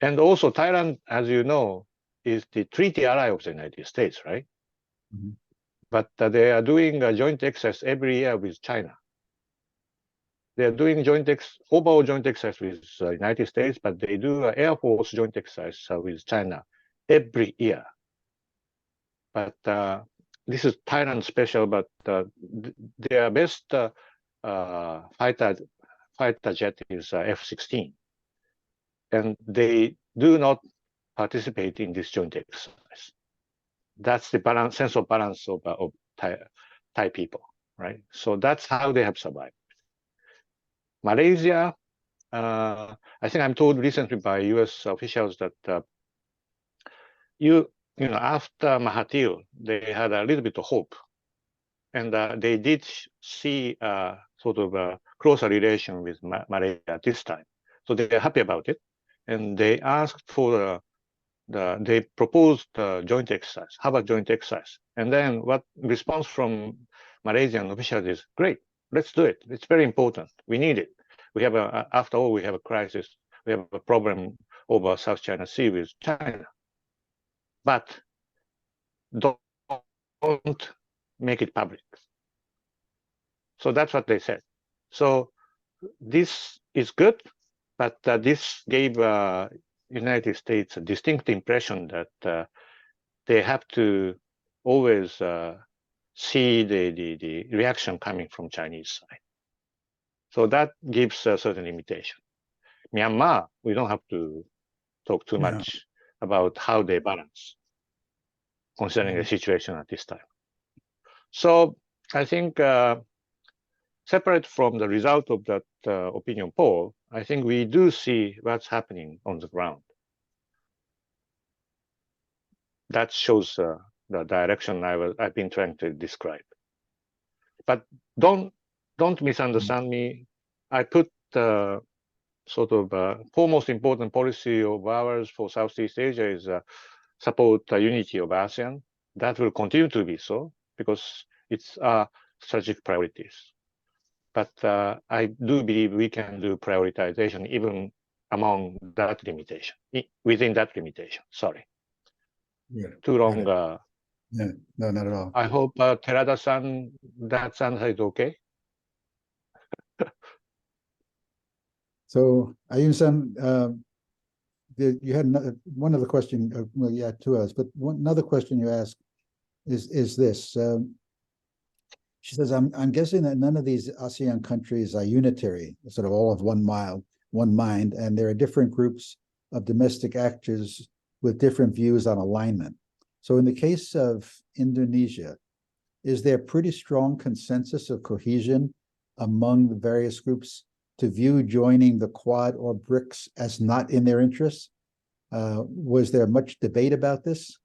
S3: And also Thailand, as you know, is the treaty ally of the United States, right? But they are doing a joint exercise every year with China. They are doing overall joint exercise with the United States, but they do an Air Force joint exercise with China every year. But this is Thailand special, but their best fighter jet is F-16. And they do not participate in this joint exercise. That's the sense of balance of Thai people, right? So that's how they have survived. Malaysia, I think I'm told recently by US officials that after Mahathir, they had a little bit of hope, and they did see sort of a closer relation with Malaysia this time. So they're happy about it, and they asked for they proposed joint exercise. How about joint exercise? And then what response from Malaysian officials is, great, let's do it. It's very important. We need it. We have after all, we have a crisis. We have a problem over South China Sea with China. But don't make it public. So that's what they said. So this is good, but this gave United States a distinct impression that they have to always see the reaction coming from Chinese side. So that gives a certain limitation. Myanmar, we don't have to talk too much about how they balance concerning the situation at this time. So I think separate from the result of that opinion poll, I think we do see what's happening on the ground. That shows the direction I've been trying to describe. But don't misunderstand me. I put sort of foremost important policy of ours for Southeast Asia is support the unity of ASEAN. That will continue to be so because it's strategic priorities. But I do believe we can do prioritization even among that limitation, within that limitation. Sorry.
S1: Yeah.
S3: Too long.
S1: Yeah, no, not at all.
S3: I hope Terada-san, that answer is okay.
S1: So, Ayun-san, you had one other question. Well, you had two others, but another question you asked is this. She says, I'm guessing that none of these ASEAN countries are unitary, sort of all of one mind, and there are different groups of domestic actors with different views on alignment. So in the case of Indonesia, is there pretty strong consensus of cohesion among the various groups to view joining the Quad or BRICS as not in their interests? Was there much debate about this?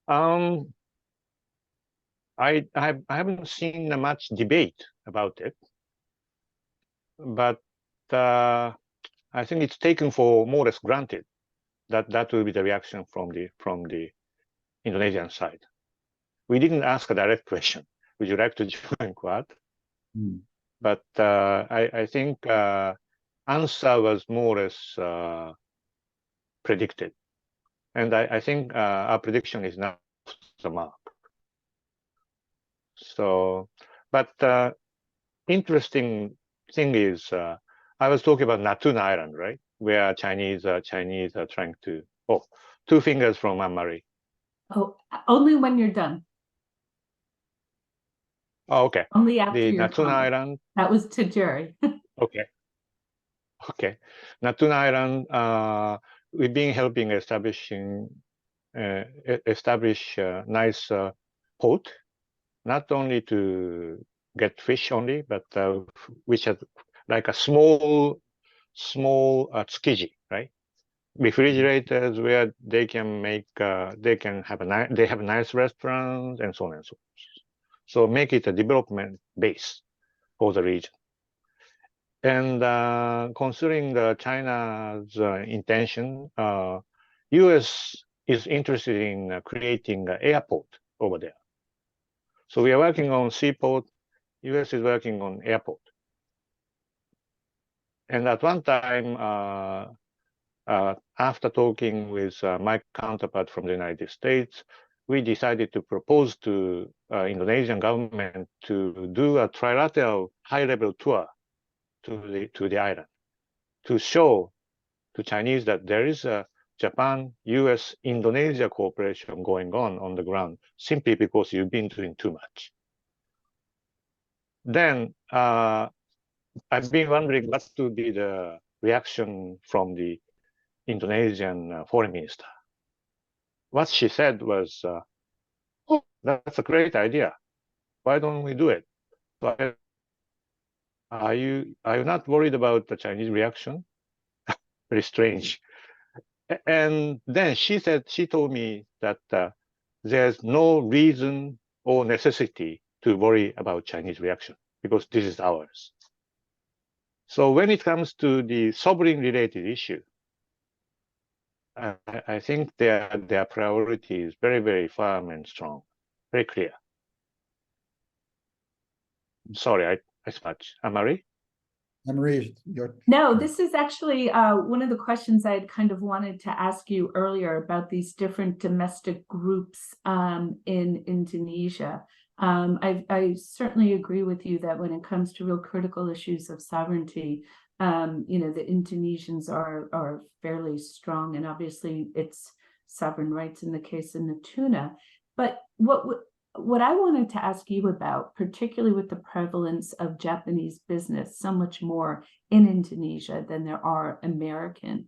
S3: I haven't seen much debate about it, but I think it's taken for more or less granted that that will be the reaction from the Indonesian side. We didn't ask a direct question. Would you like to join Quad? But I think answer was more or less predicted. And I think our prediction is now the mark. So, but interesting thing is, I was talking about Natuna Island, right? Where Chinese are trying to, two fingers from Anne-Marie.
S4: Oh, only when you're done.
S3: Oh, okay.
S4: Only after
S3: the
S4: your
S3: Natuna
S4: comment.
S3: Island.
S4: That was to Jerry.
S3: Okay. Okay. Natuna Island, we've been helping establish a nice port, not only to get fish only, but which has like a small tsukiji, right? Refrigerators where they can make, they have nice restaurants and so on and so on. So make it a development base for the region. And considering China's intention, U.S. is interested in creating an airport over there. So we are working on seaport. U.S. is working on airport. And at one time, after talking with my counterpart from the United States, we decided to propose to Indonesian government to do a trilateral high-level tour to the island, to show to Chinese that there is a Japan, US, Indonesia cooperation going on the ground, simply because you've been doing too much. Then I've been wondering what would be the reaction from the Indonesian foreign minister. What she said was, oh, that's a great idea. Why don't we do it? So are you not worried about the Chinese reaction? Very strange. And then she told me that there's no reason or necessity to worry about Chinese reaction because this is ours. So when it comes to the sovereign related issue, I think their priority is very, very firm and strong, very clear. Sorry, I smudged. Anne-Marie?
S1: Anne-Marie,
S4: No, this is actually one of the questions I had kind of wanted to ask you earlier about these different domestic groups in Indonesia. I certainly agree with you that when it comes to real critical issues of sovereignty, the Indonesians are fairly strong, and obviously it's sovereign rights in the case of Natuna. But what I wanted to ask you about, particularly with the prevalence of Japanese business, so much more in Indonesia than there are American,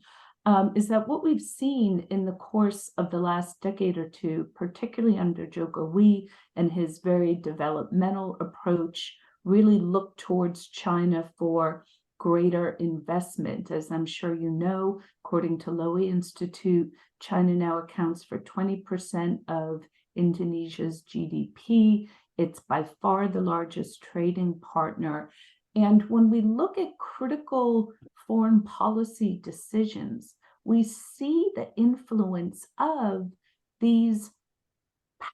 S4: is that what we've seen in the course of the last decade or two, particularly under Jokowi and his very developmental approach, really look towards China for greater investment. As I'm sure you know, according to Lowy Institute, China now accounts for 20% of Indonesia's GDP. It's by far the largest trading partner. And when we look at critical foreign policy decisions, we see the influence of these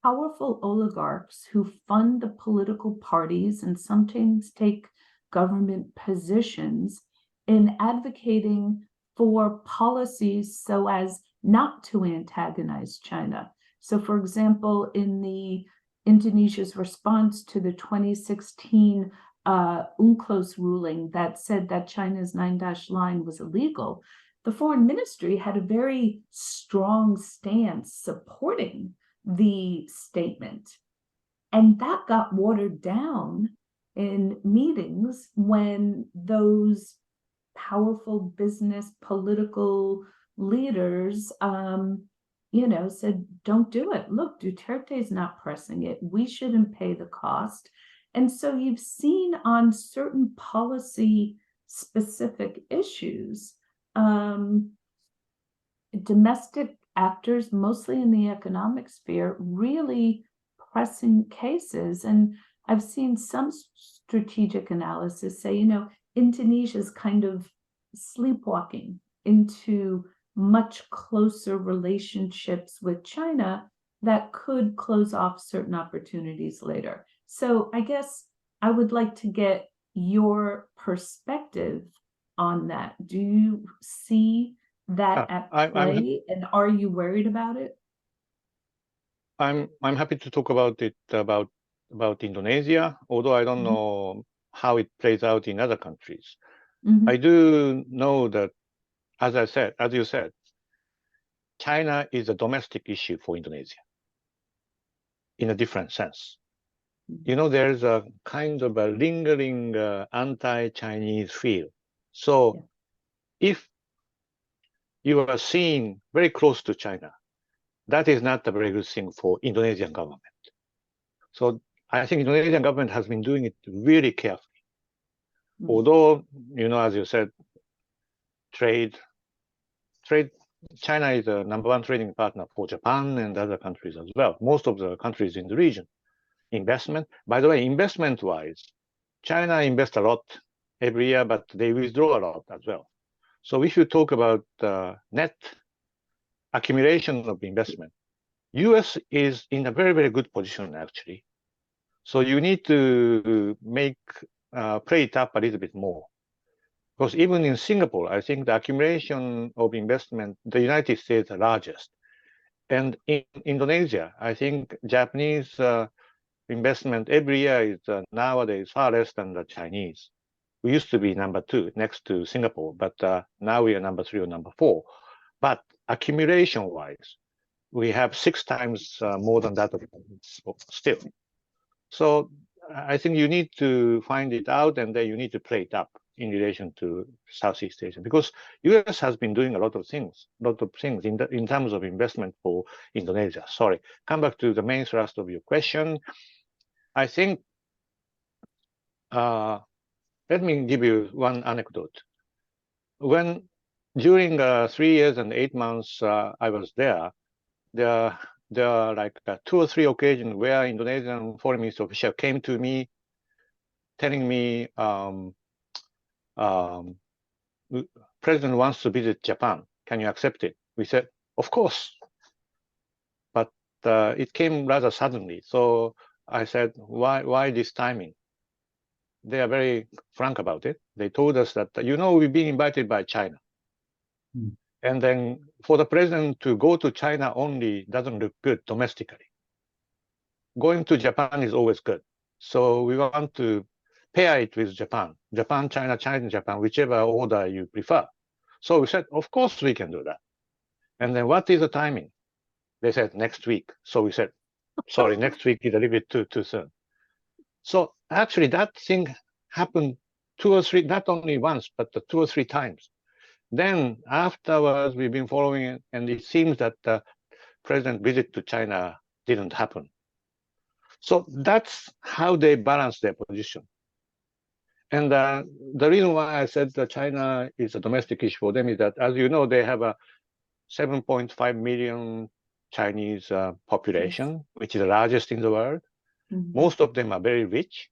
S4: powerful oligarchs who fund the political parties and sometimes take government positions in advocating for policies so as not to antagonize China. So, for example, in Indonesia's response to the 2016 UNCLOS ruling that said that China's 9-dash line was illegal, the foreign ministry had a very strong stance supporting the statement. And that got watered down in meetings when those powerful business political leaders said, don't do it. Look, Duterte's not pressing it. We shouldn't pay the cost. And so you've seen on certain policy specific issues, domestic actors, mostly in the economic sphere, really pressing cases. And I've seen some strategic analysis say, Indonesia's kind of sleepwalking into much closer relationships with China that could close off certain opportunities later. So I guess I would like to get your perspective on that. Do you see that at play, and are you worried about it?
S3: I'm happy to talk about it about Indonesia, although I don't know how it plays out in other countries. I do know that, as you said, China is a domestic issue for Indonesia in a different sense. There's a kind of a lingering anti-Chinese feel. So if you are seen very close to China, that is not a very good thing for Indonesian government. So I think Indonesian government has been doing it really carefully. Although, as you said, trade, China is the #1 trading partner for Japan and other countries as well. Most of the countries in the region. Investment, by the way, investment-wise, China invests a lot every year, but they withdraw a lot as well. So if you talk about net accumulation of investment, US is in a very, very good position, actually. So you need to play it up a little bit more. Because even in Singapore, I think the accumulation of investment, the United States is the largest. And in Indonesia, I think Japanese investment every year is nowadays far less than the Chinese. We used to be #2 next to Singapore, but now we are #3 or #4. But accumulation-wise, we have 6 times more than that still. So I think you need to find it out, and then you need to play it up in relation to Southeast Asia, because US has been doing a lot of things in terms of investment for Indonesia. Sorry, come back to the main thrust of your question. I think, let me give you one anecdote. During 3 years and 8 months I was there are like 2 or 3 occasions where Indonesian foreign minister official came to me telling me, President wants to visit Japan. Can you accept it? We said, of course. But it came rather suddenly. So I said, why this timing? They are very frank about it. They told us that, we've been invited by China. And then for the president to go to China only doesn't look good domestically. Going to Japan is always good. So we want to pair it with Japan. Japan, China, China, Japan, whichever order you prefer. So we said, of course we can do that. And then what is the timing? They said next week. So we said, sorry, next week is a little bit too soon. So actually that thing happened 2 or 3, not only once, but 2 or 3 times. Then afterwards, we've been following it, and it seems that the president's visit to China didn't happen. So that's how they balance their position. And the reason why I said that China is a domestic issue for them is that, as you know, they have a 7.5 million Chinese population, which is the largest in the world. Most of them are very rich.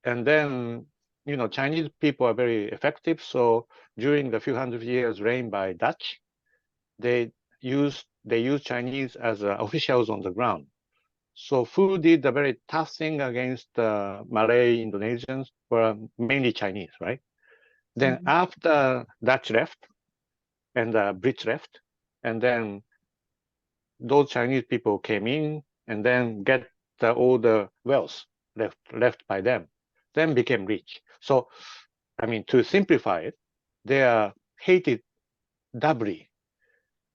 S3: And then, you know, Chinese people are very effective. So during the few hundred years reigned by Dutch, they used Chinese as officials on the ground. So who did a very tough thing against Malay Indonesians were mainly Chinese, right? Then after Dutch left and Brits left, and then those Chinese people came in and then get all the wealth left by them, then became rich. So, I mean, to simplify it, they are hated doubly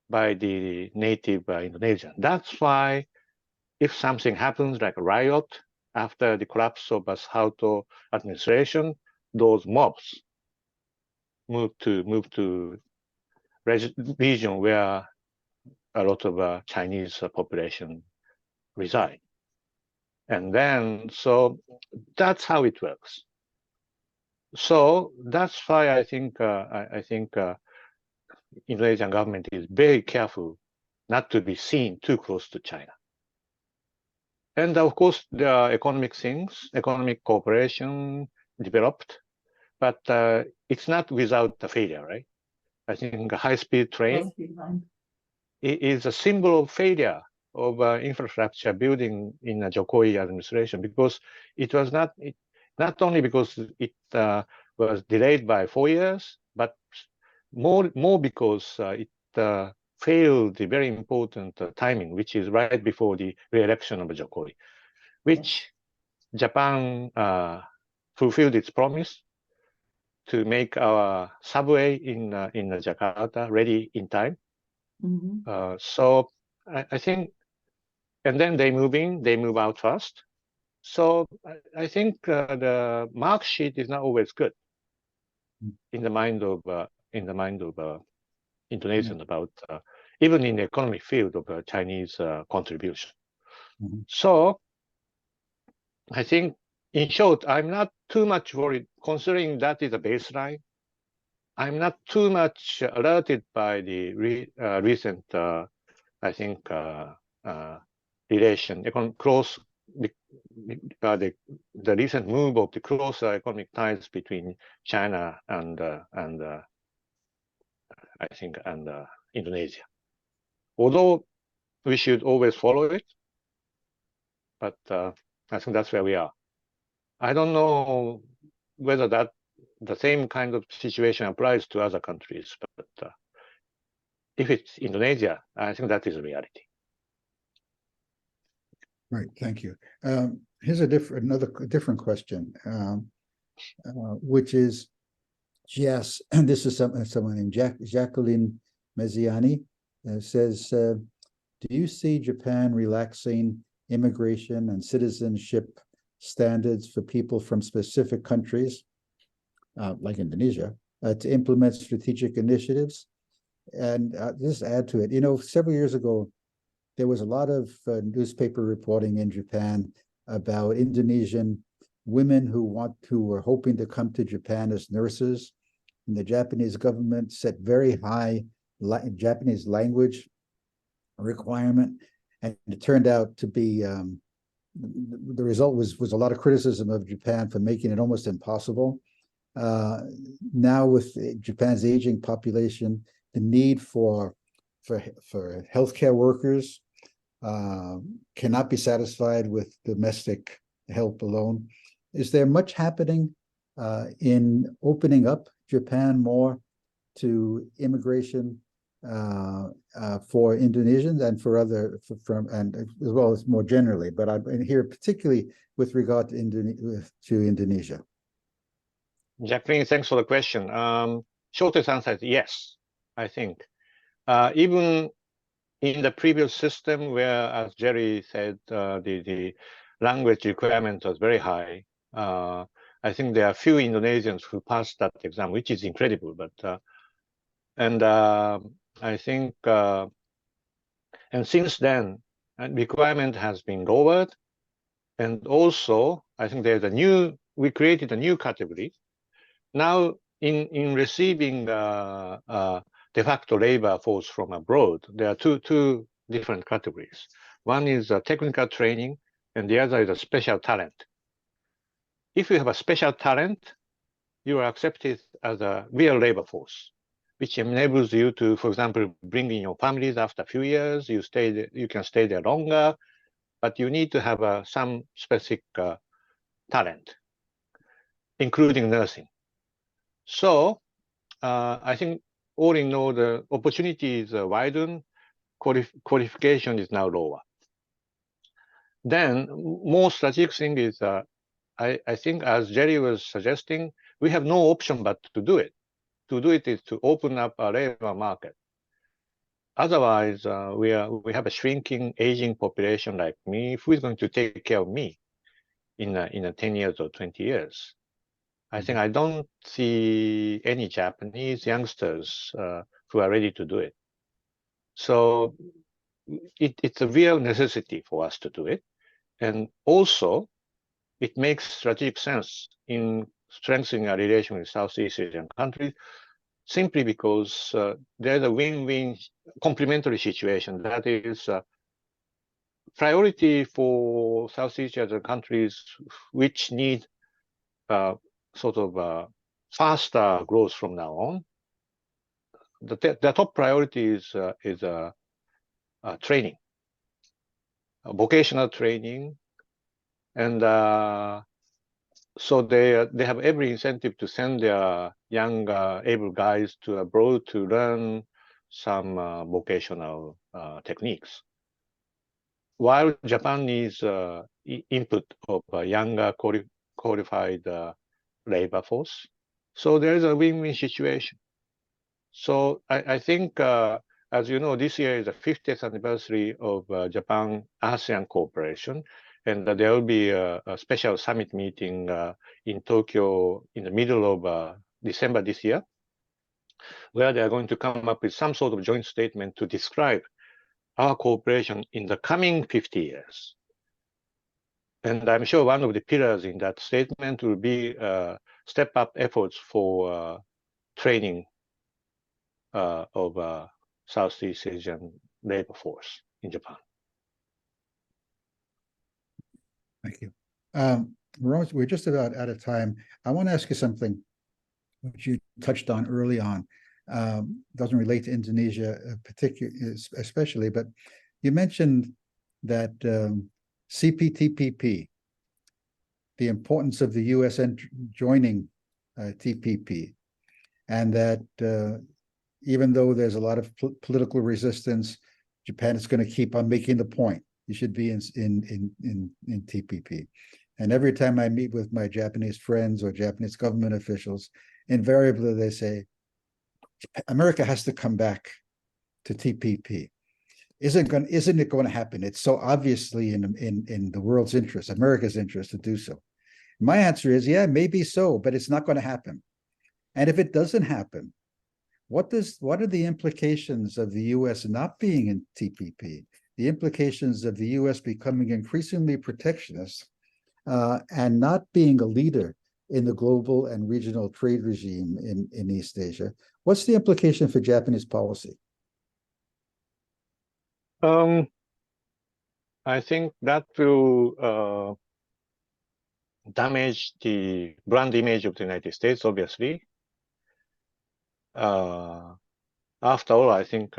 S3: by the native Indonesian. That's why if something happens like a riot after the collapse of Suharto administration, those mobs move to region where a lot of Chinese population reside. And then, so that's how it works. So that's why I think Indonesian government is very careful not to be seen too close to China. And of course, there are economic things, economic cooperation developed, but it's not without the failure, right? I think a high-speed train is a symbol of failure of infrastructure building in a Jokowi administration, because it was not only because it was delayed by 4 years, but more because it failed the very important timing, which is right before the re-election of Jokowi, which Japan fulfilled its promise to make our subway in Jakarta ready in time. So I think, and then they move out fast. So I think the mark sheet is not always good in the mind of Indonesian about even in the economic field of Chinese contribution. So I think, in short, I'm not too much worried, considering that is a baseline. I'm not too much alerted by the recent, I think, close, the recent move of the closer economic ties between China and I think Indonesia. Although we should always follow it, but I think that's where we are. I don't know whether that the same kind of situation applies to other countries, but if it's Indonesia, I think that is a reality.
S1: Right, thank you. Here's another different question, which is, yes, and this is someone named Jacqueline Mezziani says, do you see Japan relaxing immigration and citizenship standards for people from specific countries, like Indonesia, to implement strategic initiatives? And just add to it, you know, several years ago, there was a lot of newspaper reporting in Japan about Indonesian women who were hoping to come to Japan as nurses, and the Japanese government set very high Japanese language requirement, and it turned out to be the result was a lot of criticism of Japan for making it almost impossible. Now with Japan's aging population, the need for healthcare workers cannot be satisfied with domestic help alone. Is there much happening in opening up Japan more to immigration for Indonesians and for and as well as more generally, but I'm here particularly with regard to Indonesia?
S3: Jacqueline, thanks for the question. Shortest answer is yes, I think. Even in the previous system where, as Jerry said, the language requirement was very high. I think there are few Indonesians who passed that exam, which is incredible. But I think, and since then, requirement has been lowered, and also I think we created a new category. Now, in receiving de facto labor force from abroad, there are two different categories. One is technical training, and the other is a special talent. If you have a special talent, you are accepted as a real labor force, which enables you to, for example, bring in your families after a few years. You can stay there longer, but you need to have some specific talent, including nursing. So I think all in all, the opportunities widen, qualification is now lower. Then more strategic thing is, I think as Jerry was suggesting, we have no option but to do it. To do it is to open up a labor market. Otherwise, we have a shrinking, aging population like me. Who is going to take care of me in 10 years or 20 years? I think I don't see any Japanese youngsters who are ready to do it. So it's a real necessity for us to do it. And also, it makes strategic sense in strengthening our relation with Southeast Asian countries, simply because there's a win-win complementary situation. That is priority for Southeast Asian countries which need sort of faster growth from now on. The top priority is training, vocational training, and so they have every incentive to send their young able guys to abroad to learn some vocational techniques, while Japan needs input of a younger qualified labor force. So there is a win-win situation. So I think, as you know, this year is the 50th anniversary of Japan-ASEAN cooperation, and there will be a special summit meeting in Tokyo in the middle of December this year, where they are going to come up with some sort of joint statement to describe our cooperation in the coming 50 years. And I'm sure one of the pillars in that statement will be step-up efforts for training of Southeast Asian labor force in Japan.
S1: Thank you. We're just about out of time. I want to ask you something which you touched on early on. Doesn't relate to Indonesia especially, but you mentioned that CPTPP, the importance of the U.S. joining TPP, and that even though there's a lot of political resistance, Japan is going to keep on making the point. You should be in TPP. And every time I meet with my Japanese friends or Japanese government officials, invariably they say, America has to come back to TPP. Isn't it going to happen? It's so obviously in the world's interest, America's interest to do so. My answer is, yeah, maybe so, but it's not going to happen. And if it doesn't happen, what are the implications of the U.S. not being in TPP? The implications of the U.S. becoming increasingly protectionist and not being a leader in the global and regional trade regime in East Asia. What's the implication for Japanese policy?
S3: I think that will damage the brand image of the United States, obviously. After all, I think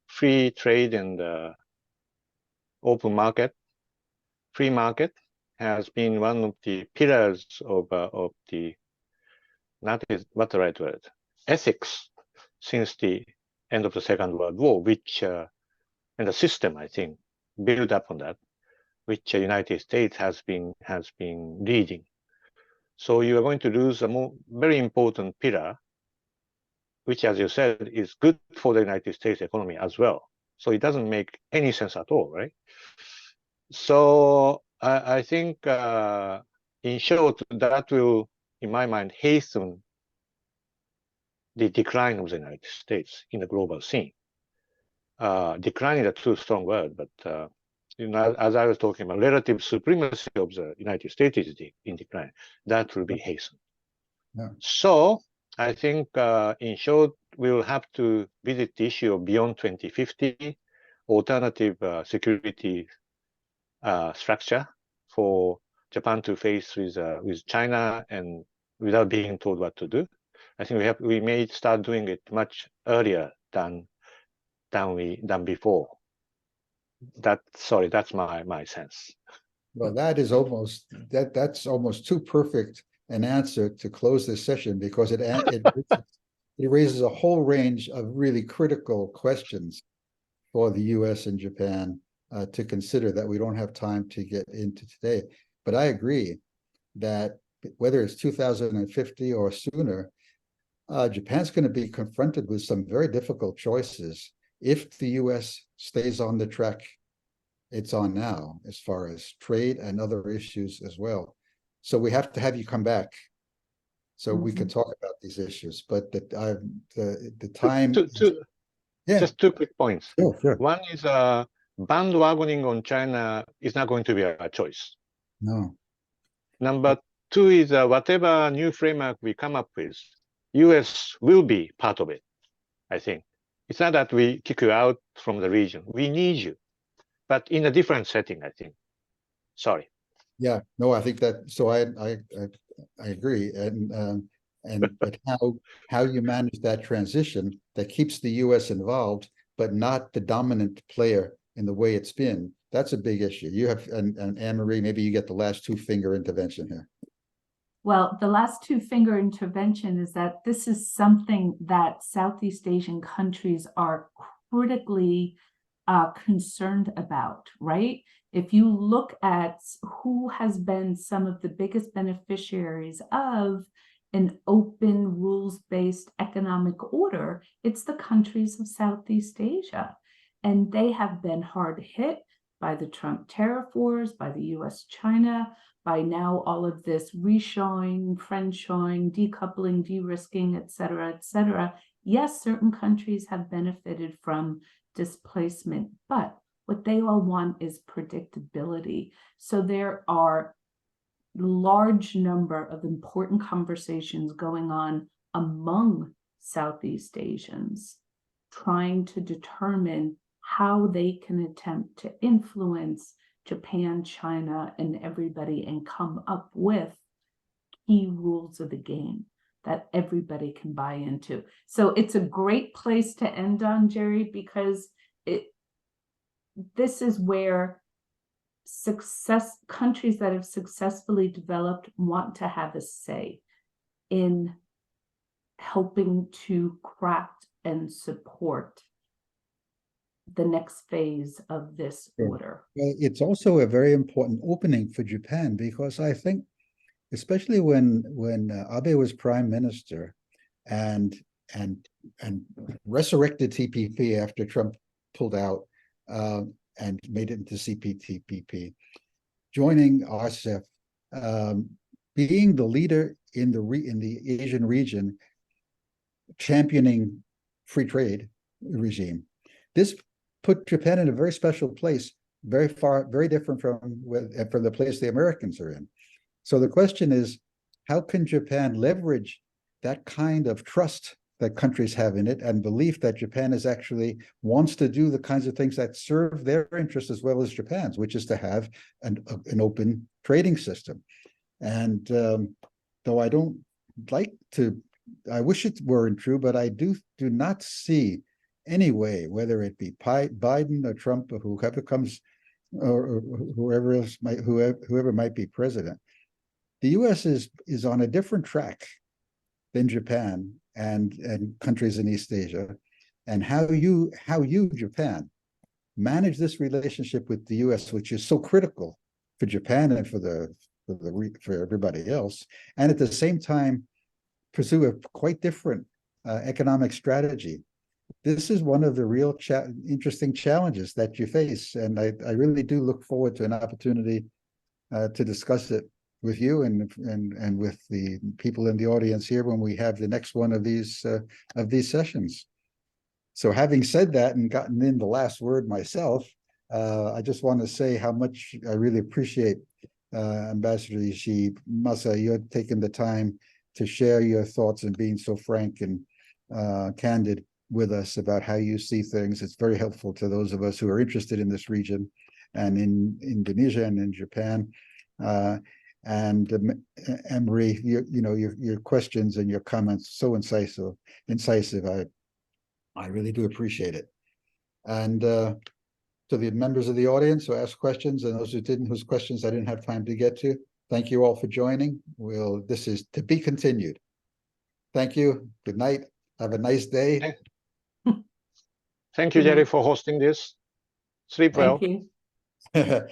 S3: free trade and open market, free market has been one of the pillars of the, not is what the right word, ethics since the end of the Second World War, which and the system, I think, built up on that, which the United States has been leading. So you are going to lose a very important pillar, which, as you said, is good for the United States economy as well. So it doesn't make any sense at all, right? So I think, in short, that will, in my mind, hasten the decline of the United States in the global scene. Decline is a too strong word, but as I was talking about, relative supremacy of the United States is in decline. That will be hastened.
S1: Yeah.
S3: So I think, in short, we will have to visit the issue of beyond 2050, alternative security structure for Japan to face with China and without being told what to do. I think we may start doing it much earlier than before. That's my sense.
S1: Well, that's almost too perfect an answer to close this session, because it raises a whole range of really critical questions for the U.S. and Japan to consider that we don't have time to get into today. But I agree that whether it's 2050 or sooner, Japan's going to be confronted with some very difficult choices if the U.S. stays on the track it's on now, as far as trade and other issues as well. So we have to have you come back so we can talk about these issues. But the time.
S3: Just 2 quick points.
S1: Sure.
S3: One is bandwagoning on China is not going to be a choice.
S1: No.
S3: Number 2 is whatever new framework we come up with, U.S. will be part of it, I think. It's not that we kick you out from the region. We need you, but in a different setting, I think. Sorry.
S1: Yeah, no, I think that, so I agree. But how you manage that transition that keeps the U.S. involved, but not the dominant player in the way it's been, that's a big issue. You have, and Anne-Marie, maybe you get the last 2-finger intervention here.
S4: Well, the last 2-finger intervention is that this is something that Southeast Asian countries are critically concerned about, right? If you look at who has been some of the biggest beneficiaries of an open, rules-based economic order, it's the countries of Southeast Asia. And they have been hard hit by the Trump tariff wars, by the US-China, by now all of this reshoring, friendshoring, decoupling, de-risking, et cetera, et cetera. Yes, certain countries have benefited from displacement, but what they all want is predictability. So there are large number of important conversations going on among Southeast Asians, trying to determine how they can attempt to influence Japan, China, and everybody and come up with key rules of the game that everybody can buy into. So it's a great place to end on, Jerry, because this is where countries that have successfully developed want to have a say in helping to craft and support the next phase of this order.
S1: Well, it's also a very important opening for Japan, because I think, especially when Abe was prime minister and resurrected TPP after Trump pulled out and made it into CPTPP, joining RCEP, being the leader in the Asian region, championing free trade regime. This put Japan in a very special place, very different from the place the Americans are in. So the question is, how can Japan leverage that kind of trust that countries have in it and belief that Japan is actually wants to do the kinds of things that serve their interests as well as Japan's, which is to have an open trading system. And though I don't like to, I wish it weren't true, but I do not see any way, whether it be Biden or Trump or whoever comes, or whoever might be president. The U.S. is on a different track than Japan and countries in East Asia, and how you Japan manage this relationship with the U.S., which is so critical for Japan and for everybody else, and at the same time pursue a quite different economic strategy this is one of the real interesting challenges that you face. And I really do look forward to an opportunity to discuss it with you and with the people in the audience here when we have the next one of these sessions. So having said that and gotten in the last word myself, I just want to say how much I really appreciate Ambassador ISHII. Masa, you're taking the time to share your thoughts and being so frank and candid with us about how you see things. It's very helpful to those of us who are interested in this region and in Indonesia and in Japan. And Emery, your questions and your comments so incisive. I really do appreciate it. And to the members of the audience who asked questions and those who didn't, whose questions I didn't have time to get to, thank you all for joining. This is to be continued. Thank you. Good night. Have a nice day.
S3: Thank you, Jerry, for hosting this. Sleep well.
S4: Thank you.